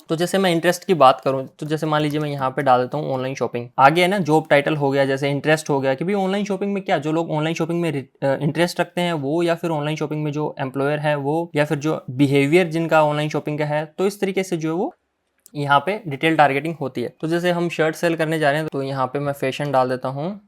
तो जैसे मैं इंटरेस्ट की बात करूं, तो जैसे मान लीजिए मैं यहाँ पे डाल देता हूँ ऑनलाइन शॉपिंग, आगे है ना जॉब टाइटल हो गया, जैसे इंटरेस्ट हो गया कि भी ऑनलाइन शॉपिंग में क्या जो लोग ऑनलाइन शॉपिंग में इंटरेस्ट रखते हैं वो, या फिर ऑनलाइन शॉपिंग में जो एम्प्लॉयर है वो, या फिर जो बिहेवियर जिनका ऑनलाइन शॉपिंग का है। तो इस तरीके से जो है वो यहाँ पे डिटेल टारगेटिंग होती है। तो जैसे हम शर्ट सेल करने जा रहे हैं, तो यहाँ पे मैं फैशन डाल देता हूँ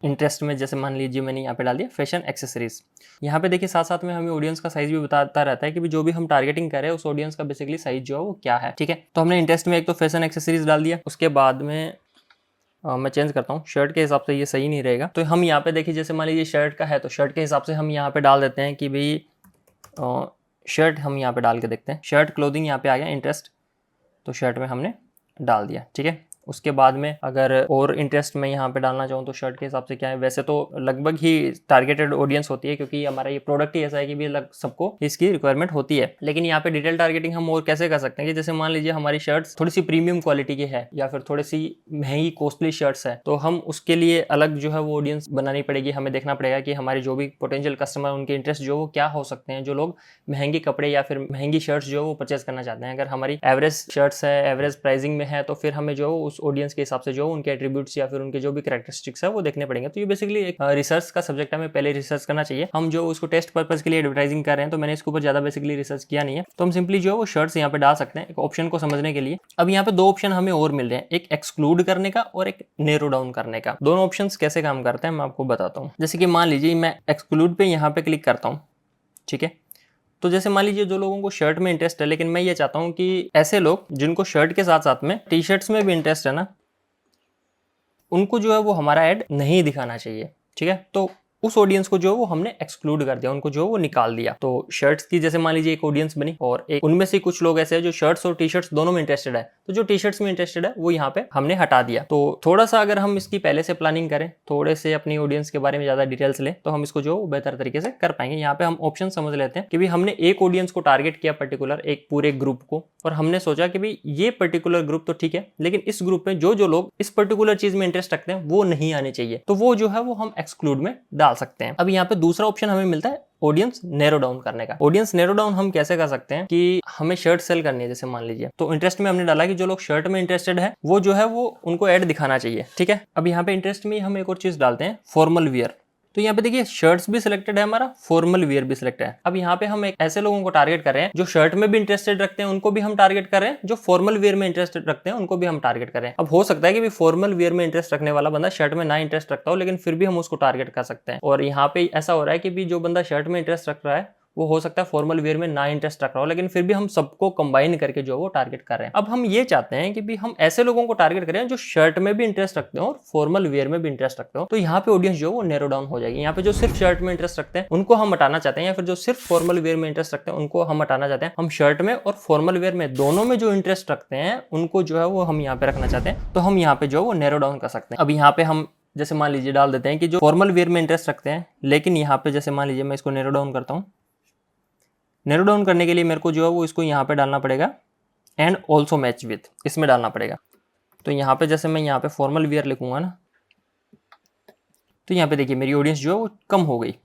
इंटरेस्ट में। जैसे मान लीजिए मैंने यहाँ पे डाल दिया फैशन एक्सेसरीज। यहाँ पे देखिए साथ साथ में हमें ऑडियंस का साइज भी बताता रहता है कि भी जो भी हम टारगेटिंग कर रहे हैं उस ऑडियंस का बेसिकली साइज जो है वो क्या है, ठीक है। तो हमने इंटरेस्ट में एक तो फैशन एक्सेसरीज डाल दिया। उसके बाद में मैं चेंज करता हूँ, शर्ट के हिसाब से ये सही नहीं रहेगा। तो हम यहाँ पे देखिए जैसे मान लीजिए शर्ट का है, तो शर्ट के हिसाब से हम यहाँ पे डाल देते हैं कि भाई शर्ट हम यहाँ पे डाल के देखते हैं। शर्ट क्लोथिंग यहाँ पे आ गया इंटरेस्ट, तो शर्ट में हमने डाल दिया, ठीक है। उसके बाद में अगर और इंटरेस्ट में यहाँ पे डालना चाहूँ तो शर्ट के हिसाब से क्या है, वैसे तो लगभग ही टारगेटेड ऑडियंस होती है, क्योंकि हमारा ये प्रोडक्ट ही ऐसा है कि भी सबको इसकी रिक्वायरमेंट होती है। लेकिन यहाँ पे डिटेल टारगेटिंग हम और कैसे कर सकते हैं कि जैसे मान लीजिए हमारी शर्ट्स थोड़ी सी प्रीमियम क्वालिटी की है या फिर थोड़ी सी महंगी कॉस्टली शर्ट्स है, तो हम उसके लिए अलग जो है वो ऑडियंस बनानी पड़ेगी। हमें देखना पड़ेगा कि हमारे जो भी पोटेंशियल कस्टमर उनके इंटरेस्ट जो वो क्या हो सकते हैं, जो लोग महंगे कपड़े या फिर महंगी शर्ट्स जो वो परचेस करना चाहते हैं। अगर हमारी एवरेज शर्ट्स है, एवरेज प्राइसिंग में है, तो फिर हमें जो उस ऑडियंस के हिसाब से जो उनके एट्रीब्यूट्स या फिर उनके जो भी कैरेक्टरिस्टिक्स है वो देखने पड़ेंगे। तो ये बेसिकली एक रिसर्च का सब्जेक्ट है, हमें पहले रिसर्च करना चाहिए। हम जो उसको टेस्ट पर्पस के लिए एडवर्टाइजिंग कर रहे हैं, तो मैंने इसके ऊपर ज्यादा बेसिकली रिसर्च किया नहीं है, तो हम सिंपली जो है वो शर्ट्स यहाँ पे डाल सकते हैं एक ऑप्शन को समझने के लिए। अब यहाँ पे 2 ऑप्शन हमें और मिल रहे हैं, एक एक्सक्लूड करने का और एक नेरो डाउन करने का। दोनों ऑप्शन कैसे काम करते हैं मैं आपको बताता हूँ। जैसे कि मान लीजिए मैं एक्सक्लूड पे यहाँ पे क्लिक करता हूँ, ठीक है। तो जैसे मान लीजिए जो लोगों को शर्ट में इंटरेस्ट है, लेकिन मैं ये चाहता हूँ कि ऐसे लोग जिनको शर्ट के साथ साथ में टी शर्ट्स में भी इंटरेस्ट है ना, उनको जो है वो हमारा ऐड नहीं दिखाना चाहिए, ठीक है। तो उस ऑडियंस को जो है वो हमने एक्सक्लूड कर दिया, उनको जो है वो निकाल दिया। तो शर्ट्स की जैसे मान लीजिए एक ऑडियंस बनी, और एक उनमें से कुछ लोग ऐसे हैं जो शर्ट्स और टी शर्ट्स दोनों में इंटरेस्टेड है, तो जो टी शर्ट्स में इंटरेस्टेड है वो यहाँ पे हमने हटा दिया। तो थोड़ा सा अगर हम इसकी पहले से प्लानिंग करें, थोड़े से अपनी ऑडियंस के बारे में ज्यादा डिटेल्स लें, तो हम इसको जो बेहतर तरीके से कर पाएंगे। यहाँ पे हम ऑप्शन समझ लेते हैं कि भाई हमने एक ऑडियंस को टारगेट किया, पर्टिकुलर एक पूरे ग्रुप को, और हमने सोचा कि भाई ये पर्टिकुलर ग्रुप तो ठीक है, लेकिन इस ग्रुप में जो लोग इस पर्टिकुलर चीज में इंटरेस्ट रखते हैं वो नहीं आने चाहिए, तो वो जो है वो हम एक्सक्लूड में डाल सकते हैं। अब यहाँ पे दूसरा ऑप्शन हमें मिलता है ऑडियंस नैरो डाउन करने का। ऑडियंस नैरो डाउन हम कैसे कर सकते हैं कि हमें शर्ट सेल करनी है, जैसे मान लीजिए, तो इंटरेस्ट में हमने डाला कि जो लोग शर्ट में इंटरेस्टेड है वो जो है वो उनको ऐड दिखाना चाहिए, ठीक है। अब यहाँ पे इंटरेस्ट में हम एक और चीज डालते हैं, फॉर्मल वियर। तो यहाँ पे देखिए शर्ट्स भी सिलेक्टेड है हमारा, फॉर्मल वियर भी सिलेक्टेड है। अब यहाँ पे हम एक ऐसे लोगों को टारगेट कर रहे हैं जो शर्ट में भी इंटरेस्टेड रखते हैं, उनको भी हम टारगेट कर रहे हैं, जो फॉर्मल वियर में इंटरेस्टेड रखते हैं उनको भी हम टारगेट कर रहे हैं। अब हो सकता है कि भी फॉर्मल वियर में इंटरेस्ट रखने वाला बंदा शर्ट में ना इंटरेस्ट रखता हो, लेकिन फिर भी हम उसको टारगेट कर सकते हैं। और यहाँ पे ऐसा हो रहा है कि भी जो बंदा शर्ट में इंटरेस्ट रख रहा है वो हो सकता है फॉर्मल वेयर में ना इंटरेस्ट रख रहा हो, लेकिन फिर भी हम सबको कंबाइन करके जो वो टारगेट कर रहे हैं। अब हम ये चाहते हैं कि भी हम ऐसे लोगों को टारगेट करें जो शर्ट में भी इंटरेस्ट रखते हो और फॉर्मल वेयर में भी इंटरेस्ट रखते हो। तो यहाँ पे ऑडियंस जो वो नैरो डाउन हो जाएगी। यहाँ पे जो सिर्फ शर्ट में इंटरेस्ट रखते हैं उनको हम हटाना चाहते हैं, या फिर जो सिर्फ फॉर्मल वेयर में इंटरेस्ट रखते हैं उनको हम हटाना चाहते हैं। हम शर्ट में और फॉर्मल वेयर में दोनों में जो इंटरेस्ट रखते हैं उनको जो है वो हम यहाँ पे रखना चाहते हैं, तो हम यहाँ पे जो वो नैरो डाउन कर सकते हैं। अब यहाँ पे हम जैसे मान लीजिए डाल देते हैं कि जो फॉर्मल वेयर में इंटरेस्ट रखते हैं, लेकिन यहाँ पे जैसे मान लीजिए मैं इसको नैरो डाउन करता हूँ। नैरो डाउन करने के लिए मेरे को जो है वो इसको यहाँ पे डालना पड़ेगा, एंड ऑल्सो मैच विथ, इसमें डालना पड़ेगा। तो यहाँ पे जैसे मैं यहाँ पे फॉर्मल वियर लिखूंगा ना, तो यहाँ पे देखिए मेरी ऑडियंस जो है वो कम हो गई,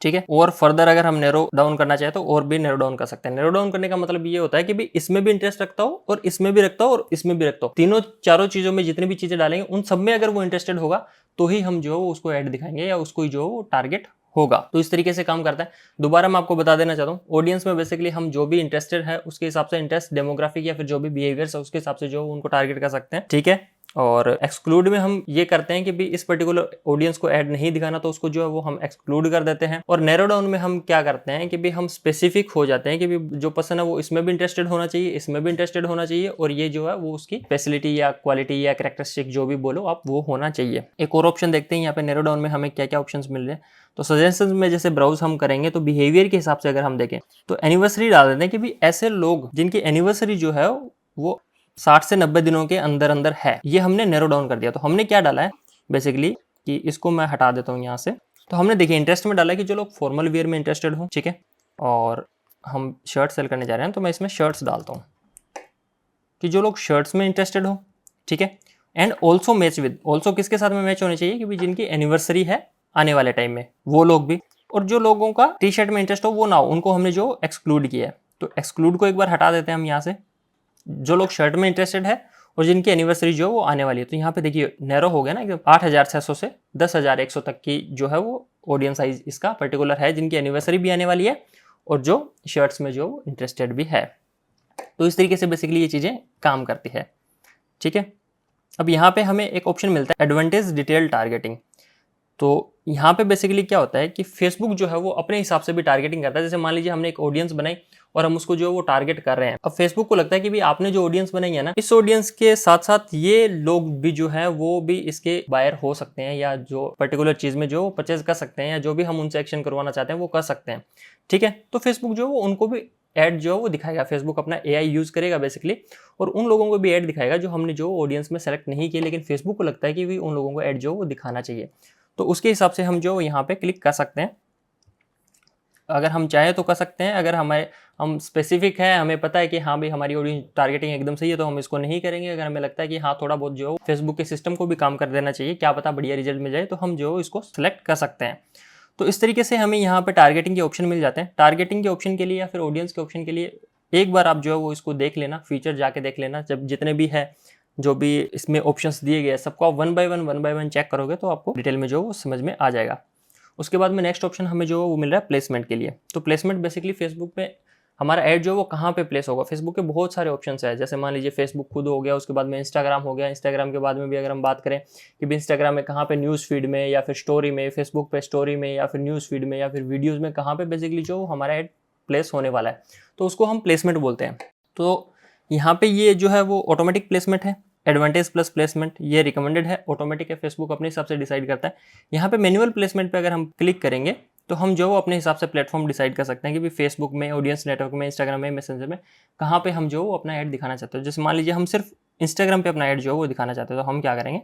ठीक है। और फर्दर अगर हम नैरो डाउन करना चाहे तो और भी नैरो डाउन कर सकते हैं। नैरो डाउन करने का मतलब ये होता है कि भी इसमें भी इंटरेस्ट रखता हो और इसमें भी रखता हो और इसमें भी रखता हो, तीनों चारों चीजों में जितनी भी चीजें डालेंगे उन सब में अगर वो इंटरेस्टेड होगा तो ही हम जो है उसको ऐड दिखाएंगे या उसको जो वो टारगेट होगा। तो इस तरीके से काम करता है। दोबारा मैं आपको बता देना चाहता हूँ, ऑडियंस में बेसिकली हम जो भी इंटरेस्टेड है उसके हिसाब से इंटरेस्ट, डेमोग्राफिक या फिर जो भी बिहेवियर्स है उसके हिसाब से जो उनको टारगेट कर सकते हैं। ठीक है। और एक्सक्लूड में हम ये करते हैं कि भी इस पर्टिकुलर ऑडियंस को ऐड नहीं दिखाना तो उसको जो है वो हम एक्सक्लूड कर देते हैं। और नैरो डाउन में हम क्या करते हैं कि भी हम स्पेसिफिक हो जाते हैं कि भी जो पर्सन है वो इसमें भी इंटरेस्टेड होना चाहिए, इसमें भी इंटरेस्टेड होना चाहिए और ये जो है वो उसकी फैसिलिटी या क्वालिटी या कैरेक्टरिस्टिक जो भी बोलो आप वो होना चाहिए। एक और ऑप्शन देखते हैं यहाँ पे नैरो डाउन में हमें क्या क्या ऑप्शन मिल रहे हैं। तो सजेशंस में जैसे ब्राउज हम करेंगे तो बिहेवियर के हिसाब से अगर हम देखें तो एनिवर्सरी डाल देते हैं कि भी ऐसे लोग जिनकी एनिवर्सरी जो है वो 60 से 90 दिनों के अंदर अंदर है, ये हमने नैरो डाउन कर दिया। तो हमने क्या डाला है बेसिकली कि इसको मैं हटा देता हूँ यहाँ से। तो हमने देखिए इंटरेस्ट में डाला कि जो लोग फॉर्मल वेयर में इंटरेस्टेड हो, ठीक है, और हम शर्ट सेल करने जा रहे हैं तो मैं इसमें शर्ट्स डालता हूँ कि जो लोग शर्ट्स में इंटरेस्टेड हो, ठीक है, and also match with, also किसके साथ में मैच होने चाहिए कि जिनकी एनिवर्सरी है आने वाले टाइम में वो लोग भी, और जो लोगों का टी शर्ट में इंटरेस्ट हो वो ना हो, उनको हमने जो एक्सक्लूड किया है। तो एक्सक्लूड को एक बार हटा देते हैं हम यहाँ से। जो लोग शर्ट में इंटरेस्टेड है और जिनकी एनिवर्सरी जो वो आने वाली है, तो यहाँ पे देखिए नैरो हो गया ना एकदम, 8600 से 10100 तक की जो है वो ऑडियंस साइज इसका पर्टिकुलर है जिनकी एनिवर्सरी भी आने वाली है और जो शर्ट्स में जो इंटरेस्टेड भी है। तो इस तरीके से बेसिकली ये चीज़ें काम करती है। ठीक है। अब यहाँ पे हमें एक ऑप्शन मिलता है एडवांटेज डिटेल टारगेटिंग। तो यहाँ पे बेसिकली क्या होता है कि फेसबुक जो है वो अपने हिसाब से भी टारगेटिंग करता है। जैसे मान लीजिए हमने एक ऑडियंस बनाई और हम उसको जो है वो टारगेट कर रहे हैं। अब फेसबुक को लगता है कि भी आपने जो ऑडियंस बनाई है ना, इस ऑडियंस के साथ साथ ये लोग भी जो है वो भी इसके बायर हो सकते हैं या जो पर्टिकुलर चीज में जो परचेज कर सकते हैं या जो भी हम उनसे एक्शन करवाना चाहते हैं वो कर सकते हैं। ठीक है। तो फेसबुक जो है वो उनको भी ऐड जो है वो दिखाएगा। फेसबुक अपना AI यूज करेगा बेसिकली और उन लोगों को भी ऐड दिखाएगा जो हमने जो ऑडियंस में सेलेक्ट नहीं किए, लेकिन फेसबुक को लगता है कि भी उन लोगों को ऐड जो वो दिखाना चाहिए। तो उसके हिसाब से हम जो यहाँ पे क्लिक कर सकते हैं, अगर हम चाहें तो कर सकते हैं। अगर हम स्पेसिफिक है, हमें पता है कि हाँ भाई हमारी ऑडियंस टारगेटिंग एकदम सही है तो हम इसको नहीं करेंगे। अगर हमें लगता है कि हाँ थोड़ा बहुत जो फेसबुक के सिस्टम को भी काम कर देना चाहिए, क्या पता बढ़िया रिजल्ट मिल जाए, तो हम जो इसको सेलेक्ट कर सकते हैं। तो इस तरीके से हमें यहाँ पे टारगेटिंग के ऑप्शन मिल जाते हैं। टारगेटिंग के ऑप्शन के लिए या फिर ऑडियंस के ऑप्शन के लिए एक बार आप जो है वो इसको देख लेना, फीचर जाके देख लेना। जब जितने भी है जो भी इसमें ऑप्शंस दिए गए सबको आप वन बाय वन चेक करोगे तो आपको डिटेल में जो वो समझ में आ जाएगा। उसके बाद में नेक्स्ट ऑप्शन हमें जो वो मिल रहा है प्लेसमेंट के लिए। तो प्लेसमेंट बेसिकली फेसबुक पे हमारा ऐड जो वो कहाँ पे प्लेस होगा। फेसबुक के बहुत सारे ऑप्शंस है, जैसे मान लीजिए फेसबुक खुद हो गया, उसके बाद में इंस्टाग्राम हो गया। इंस्टाग्राम के बाद में भी अगर हम बात करें कि भी इंस्टाग्राम में कहाँ पे न्यूज़ फीड में या फिर स्टोरी में, फेसबुक पे स्टोरी में या फिर न्यूज़ फीड में या फिर वीडियोज़ में कहाँ पे बेसिकली जो हमारा ऐड प्लेस होने वाला है, तो उसको हम प्लेसमेंट बोलते हैं। तो यहाँ पे ये जो है वो ऑटोमेटिक प्लेसमेंट है। एडवांटेज प्लस प्लेसमेंट ये रिकमेंडेड है, ऑटोमेटिक है, फेसबुक अपने हिसाब से डिसाइड करता है। यहाँ पे मैनुअल प्लेसमेंट पे अगर हम क्लिक करेंगे तो हम जो अपने हिसाब से प्लेटफॉर्म डिसाइड कर सकते हैं कि भी फेसबुक में, ऑडियंस नेटवर्क में, इंस्टाग्राम में, मैसेंजर में कहाँ पे हम जो अपना ऐड दिखाना चाहते हैं। जैसे मान लीजिए हम सिर्फ इंस्टाग्राम पे अपना ऐड जो है वो दिखाना चाहते हैं, तो हम क्या करेंगे,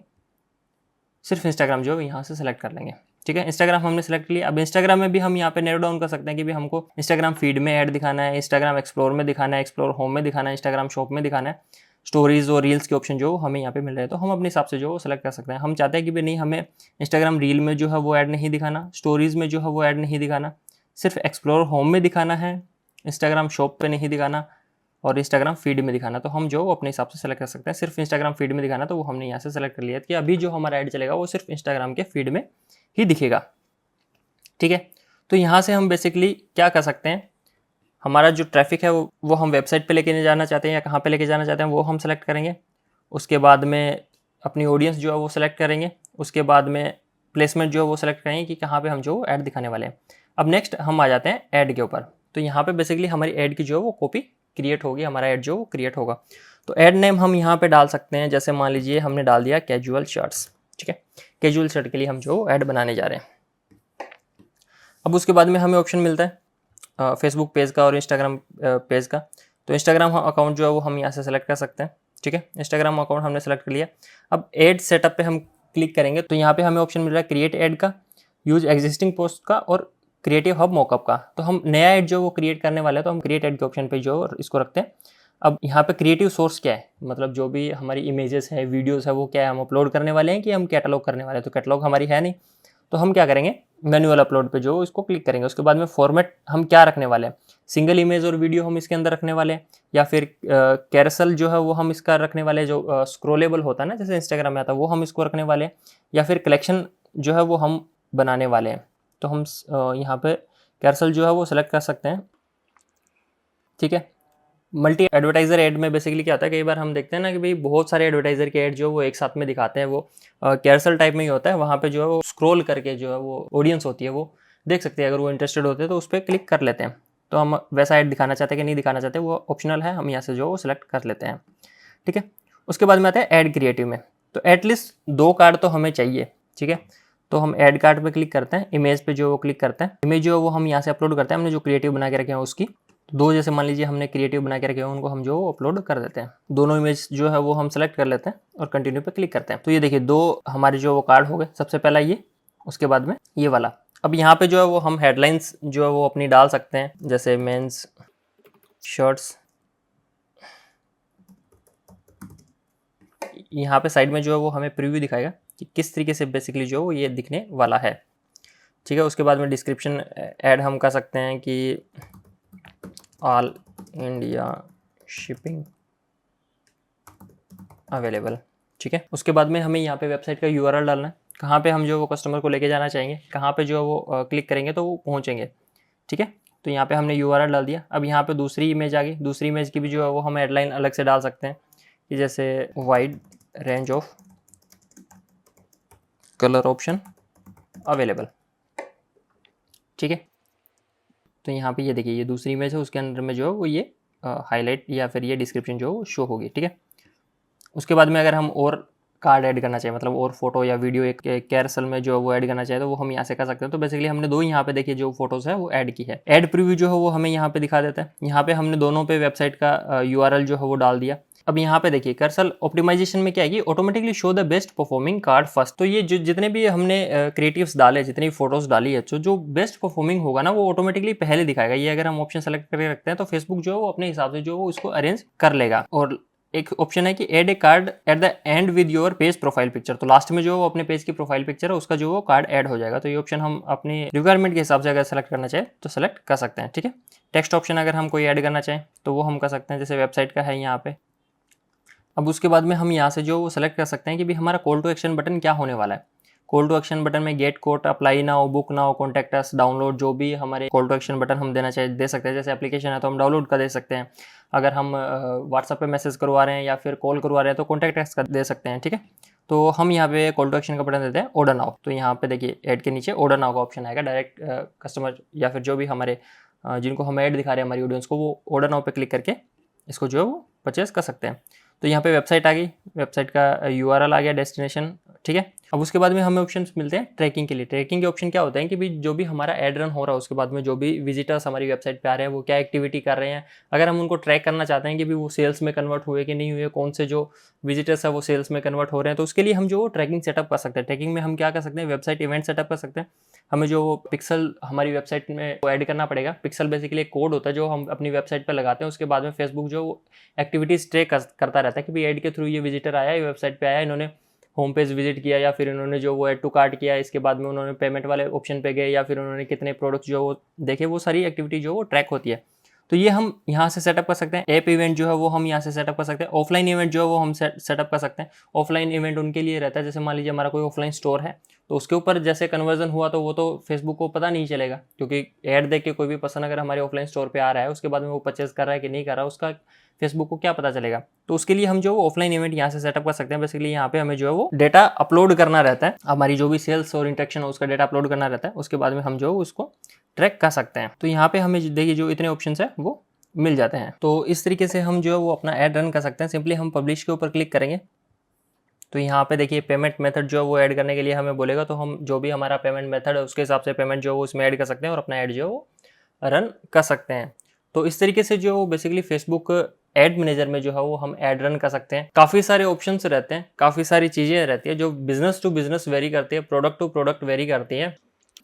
सिर्फ इंस्टाग्राम जो है यहाँ से सेलेक्ट कर लेंगे। ठीक है। इंस्टाग्राम हमने सेलेक्ट कर लिया। अब इंस्टाग्राम में भी हम यहाँ पे नैरो डाउन कर सकते हैं कि भी हमको इंस्टाग्राम फीड में ऐड दिखाना है, इंस्टाग्राम एक्सप्लोर में दिखाना है, एक्सप्लोर होम में दिखाना है, इंस्टाग्राम शॉप में दिखाना है, स्टोरीज और रील्स के ऑप्शन जो हमें यहाँ पे मिल रहे हैं। तो हम अपने हिसाब से जो सेलेक्ट कर सकते हैं। हम चाहते हैं कि भी नहीं, हमें इंस्टाग्राम रील में जो है वो ऐड नहीं दिखाना, स्टोरीज में जो है वो ऐड नहीं दिखाना, सिर्फ एक्सप्लोर होम में दिखाना है, इंस्टाग्राम शॉप पे नहीं दिखाना और इंस्टाग्राम फीड में दिखाना। तो हम जो अपने हिसाब से सेलेक्ट कर सकते हैं। सिर्फ इंस्टाग्राम फीड में दिखाना तो वो हमने यहाँ से सेलेक्ट कर लिया कि अभी जो हमारा ऐड चलेगा वो सिर्फ इंस्टाग्राम के फीड में ही दिखेगा। ठीक है। तो यहाँ से हम बेसिकली क्या कर सकते हैं, हमारा जो ट्रैफिक है वो हम वेबसाइट पे लेके जाना चाहते हैं या कहाँ पे लेके जाना चाहते हैं वो हम सेलेक्ट करेंगे। उसके बाद में अपनी ऑडियंस जो है वो सेलेक्ट करेंगे। उसके बाद में प्लेसमेंट जो है वो सेलेक्ट करेंगे कि कहाँ पे हम जो ऐड दिखाने वाले हैं। अब नेक्स्ट हम आ जाते हैं ऐड के ऊपर। तो यहाँ पे बेसिकली हमारी ऐड की जो है वो कॉपी क्रिएट होगी, हमारा ऐड जो वो क्रिएट होगा। तो ऐड नेम हम यहाँ पे डाल सकते हैं। जैसे मान लीजिए हमने डाल दिया कैजुअल शर्ट्स। ठीक है। कैजुअल शर्ट के लिए हम जो ऐड बनाने जा रहे हैं। अब उसके बाद में हमें ऑप्शन मिलता है फेसबुक पेज का और इंस्टाग्राम पेज का। तो इंस्टाग्राम अकाउंट जो है वो हम यहाँ से सेलेक्ट कर सकते हैं। ठीक है। इंस्टाग्राम अकाउंट हमने सेलेक्ट कर लिया। अब एड सेटअप पे हम क्लिक करेंगे तो यहाँ पे हमें ऑप्शन मिल रहा है क्रिएट एड का, यूज एग्जिस्टिंग पोस्ट का और क्रिएटिव हब मॉकअप का। तो हम नया एड जो वो क्रिएट करने वाले हैं तो हम क्रिएट एड के ऑप्शन पे जो इसको रखते हैं। अब यहाँ पे क्रिएटिव सोर्स क्या है, मतलब जो भी हमारी इमेजेस है, वीडियोस है, वो क्या है, हम अपलोड करने वाले हैं कि हम कैटलॉग करने वाले हैं। तो कैटलॉग हमारी है नहीं, तो हम क्या करेंगे, मैनुअल अपलोड पे जो इसको क्लिक करेंगे। उसके बाद में फॉर्मेट हम क्या रखने वाले हैं, सिंगल इमेज और वीडियो हम इसके अंदर रखने वाले हैं, या फिर कैरोसेल जो है वो हम इसका रखने वाले हैं, जो स्क्रोलेबल होता है ना जैसे इंस्टाग्राम में आता है, वो हम इसको रखने वाले हैं, या फिर कलेक्शन जो है वो हम बनाने वाले हैं। तो हम यहाँ पे कैरोसेल जो है वो सिलेक्ट कर सकते हैं। ठीक है, मल्टी एडवर्टाइजर ऐड में बेसिकली क्या होता है, कई बार हम देखते हैं ना कि भाई बहुत सारे एडवर्टाइजर के ऐड जो वो एक साथ में दिखाते हैं, वो कैरोसेल टाइप में ही होता है। वहाँ पे जो है वो स्क्रॉल करके जो है वो ऑडियंस होती है वो देख सकते हैं, अगर वो इंटरेस्टेड होते हैं तो उस पर क्लिक कर लेते हैं। तो हम वैसा ऐड दिखाना चाहते हैं कि नहीं दिखाना चाहते, वो ऑप्शनल है, हम यहाँ से जो वो सिलेक्ट कर लेते हैं। ठीक है, उसके बाद में आते हैं ऐड क्रिएटिव में। तो एटलीस्ट 2 कार्ड तो हमें चाहिए। ठीक है, तो हम ऐड कार्ड पे क्लिक करते हैं, इमेज पे जो वो क्लिक करते हैं, इमेज जो है वो हम यहाँ से अपलोड करते हैं, हमने जो क्रिएटिव बना के रखे हैं उसकी 2 जैसे मान लीजिए हमने क्रिएटिव बना के रखे हैं, उनको हम जो अपलोड कर देते हैं। दोनों इमेज जो है वो हम सेलेक्ट कर लेते हैं और कंटिन्यू पे क्लिक करते हैं। तो ये देखिए 2 हमारे जो वो कार्ड हो गए, सबसे पहला ये, उसके बाद में ये वाला। अब यहाँ पे जो है वो हम हेडलाइंस जो है वो अपनी डाल सकते हैं, जैसे मेंस शर्ट्स। यहाँ पे साइड में जो है वो हमें प्रीव्यू दिखाएगा कि किस तरीके से बेसिकली जो वो ये दिखने वाला है। ठीक है, उसके बाद में डिस्क्रिप्शन ऐड हम कर सकते हैं कि ऑल इंडिया शिपिंग अवेलेबल। ठीक है, उसके बाद में हमें यहाँ पे वेबसाइट का यूआरएल डालना है, कहाँ पे हम जो वो कस्टमर को लेके जाना चाहेंगे, कहाँ पे जो वो क्लिक करेंगे तो वो पहुँचेंगे। ठीक है, तो यहाँ पे हमने यूआरएल डाल दिया। अब यहाँ पे दूसरी इमेज आ गई, दूसरी इमेज की भी जो है वो हम हेडलाइन अलग से डाल सकते हैं कि जैसे wide range of colour option available. ठीक है, तो यहाँ पे ये देखिए ये दूसरी इमेज है, उसके अंदर में जो है वो ये हाईलाइट या फिर ये डिस्क्रिप्शन जो शो होगी। ठीक है, उसके बाद में अगर हम और कार्ड ऐड करना चाहिए, मतलब और फोटो या वीडियो एक कैरोसेल में जो वो ऐड करना चाहिए, तो वो हम यहाँ से कर सकते हैं। तो बेसिकली हमने 2 यहाँ पे देखिए जो फोटोज है वो ऐड की है। ऐड प्रीव्यू जो है वो हमें यहाँ पे दिखा देता है। यहाँ पे हमने दोनों पे वेबसाइट का यूआरएल जो है वो डाल दिया। अब यहाँ पे देखिए कैरोसेल ऑप्टिमाइजेशन में क्या है कि automatically show the best performing card first. तो ये जो जितने भी हमने क्रिएटिव्स डाले, जितनी फोटोज डाली है, जो बेस्ट परफॉर्मिंग होगा ना वो ऑटोमेटिकली पहले दिखाएगा। ये अगर हम ऑप्शन सेलेक्ट करके रखते हैं तो फेसबुक जो है वो अपने हिसाब से जो वो इसको अरेंज कर लेगा। और एक ऑप्शन है कि add a card at the end with your page profile picture. तो लास्ट में जो वो अपने पेज की प्रोफाइल पिक्चर है उसका जो वो कार्ड ऐड हो जाएगा। तो ये ऑप्शन हम अपनी रिक्वायरमेंट के हिसाब से अगर सेलेक्ट करना चाहें तो सेलेक्ट कर सकते हैं। ठीक है, टेक्स्ट ऑप्शन अगर हम कोई ऐड करना चाहें तो वो हम कर सकते हैं, जैसे वेबसाइट का है यहाँ पे। अब उसके बाद में हम यहाँ से जो वो सेलेक्ट कर सकते हैं कि भी हमारा कॉल टू एक्शन बटन क्या होने वाला है। कॉल टू एक्शन बटन में get quote, apply now, book now, contact us, download, जो भी हमारे कॉल टू एक्शन बटन हम देना चाहिए दे सकते हैं। जैसे एप्लीकेशन है तो हम डाउनलोड का दे सकते हैं, अगर हम व्हाट्सएप पे मैसेज करवा रहे हैं या फिर कॉल करवा रहे हैं तो कॉन्टैक्ट अस का दे सकते हैं। ठीक है, तो हम यहाँ पे कॉल टू एक्शन का बटन देते हैं ऑर्डर नाउ। तो यहाँ पे देखिए ऐड के नीचे ऑर्डर नाउ का ऑप्शन आएगा। डायरेक्ट कस्टमर या फिर जो भी हमारे जिनको हम ऐड दिखा रहे हैं हमारी ऑडियंस को, वो ऑर्डर नाउ पे क्लिक करके इसको जो है वो परचेस कर सकते हैं। तो यहाँ पे वेबसाइट आ गई, वेबसाइट का यूआरएल आ गया, डेस्टिनेशन। ठीक है, अब उसके बाद में हमें ऑप्शंस मिलते हैं ट्रैकिंग के लिए। ट्रैकिंग के ऑप्शन क्या होते हैं कि भी जो भी हमारा एड रन हो रहा है उसके बाद में जो भी विजिटर्स हमारी वेबसाइट पे आ रहे हैं वो क्या एक्टिविटी कर रहे हैं। अगर हम उनको ट्रैक करना चाहते हैं कि भी वो सेल्स में कन्वर्ट हुए कि नहीं हुए, कौन से जो विजिटर्स है वो सेल्स में कन्वर्ट हो रहे हैं, तो उसके लिए हम जो ट्रैकिंग सेटअप कर सकते हैं। ट्रैकिंग में हम क्या कर सकते हैं, वेबसाइट इवेंट सेटअप कर सकते हैं। हमें जो पिक्सल हमारी वेबसाइट में ऐड करना पड़ेगा। पिक्सल बेसिकली एक कोड होता है जो हम अपनी वेबसाइट पर लगाते हैं। उसके बाद में फेसबुक जो एक्टिविटीज ट्रैक करता रहता है कि भाई ऐड के थ्रू ये विजिटर आया, ये वेबसाइट पे आया, इन्होंने होम पेज विजिट किया, या फिर इन्होंने जो वो ऐड टू कार्ट किया, इसके बाद में उन्होंने पेमेंट वाले ऑप्शन पे गए, या फिर उन्होंने कितने प्रोडक्ट्स जो वो देखे, वो सारी एक्टिविटी जो वो ट्रैक होती है। तो ये हम यहाँ से सेटअप कर सकते हैं। ऐप इवेंट जो है वो हम यहाँ से सेटअप कर सकते हैं। ऑफलाइन इवेंट जो है वो हम सेटअप कर सकते हैं। ऑफलाइन इवेंट उनके लिए रहता है, जैसे मान लीजिए हमारा कोई ऑफलाइन स्टोर है तो उसके ऊपर जैसे कन्वर्जन हुआ तो वो तो फेसबुक को पता नहीं चलेगा, क्योंकि ऐड देख के कोई भी पर्सन अगर हमारे ऑफलाइन स्टोर पे आ रहा है उसके बाद में वो परचेज कर रहा है कि नहीं कर रहा है, उसका फेसबुक को क्या पता चलेगा। तो उसके लिए हम जो ऑफलाइन इवेंट यहाँ से सेटअप कर सकते हैं। बेसिकली यहाँ पे हमें जो है वो डेटा अपलोड करना रहता है, हमारी जो भी सेल्स और इंटरेक्शन है उसका डेटा अपलोड करना रहता है। उसके बाद में हम जो उसको ट्रैक कर सकते हैं। तो यहाँ पे हमें देखिए जो इतने ऑप्शन है वो मिल जाते हैं। तो इस तरीके से हम जो है वो अपना ऐड रन कर सकते हैं। सिंपली हम पब्लिश के ऊपर क्लिक करेंगे तो यहाँ पे देखिए पेमेंट मेथड जो है वो ऐड करने के लिए हमें बोलेगा, तो हम जो भी हमारा पेमेंट मेथड है उसके हिसाब से पेमेंट जो है वो उसमें ऐड कर सकते हैं और अपना ऐड जो है वो रन कर सकते हैं। तो इस तरीके से जो बेसिकली फेसबुक एड मैनेजर में जो है वो हम ऐड रन कर सकते हैं। काफ़ी सारे ऑप्शंस रहते हैं, काफ़ी सारी चीज़ें रहती है जो बिजनेस टू बिजनेस वेरी करती है, प्रोडक्ट टू प्रोडक्ट वेरी करती है।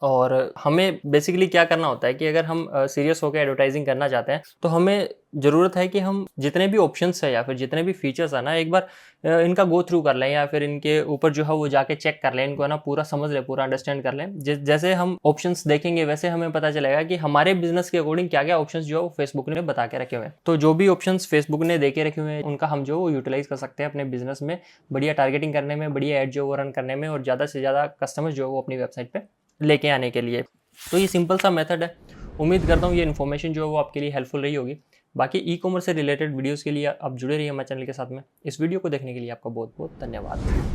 और हमें बेसिकली क्या करना होता है कि अगर हम सीरियस होकर एडवर्टाइजिंग करना चाहते हैं तो हमें ज़रूरत है कि हम जितने भी ऑप्शंस है या फिर जितने भी फीचर्स है ना, एक बार इनका गो थ्रू कर लें या फिर इनके ऊपर जो है वो जाके चेक कर लें, इनको है ना पूरा समझ लें, पूरा अंडरस्टैंड कर लें। जैसे हम ऑप्शंस देखेंगे वैसे हमें पता चलेगा कि हमारे बिजनेस के अकॉर्डिंग क्या क्या ऑप्शंस जो है वो फेसबुक ने बता के रखे हुए हैं। तो जो भी ऑप्शंस फेसबुक ने दे के रखे हुए हैं उनका हम जो वो यूटिलाइज कर सकते हैं अपने बिजनेस में, बढ़िया टारगेटिंग करने में, बढ़िया एड जो वो रन करने में और ज़्यादा से ज़्यादा कस्टमर्स जो है वो अपनी वेबसाइट पर लेके आने के लिए। तो ये सिंपल सा मेथड है। उम्मीद करता हूँ ये इन्फॉर्मेशन जो है वो आपके लिए हेल्पफुल रही होगी। बाकी ई कॉमर्स से रिलेटेड वीडियोस के लिए आप जुड़े रहिए हमारे चैनल के साथ में। इस वीडियो को देखने के लिए आपका बहुत बहुत धन्यवाद।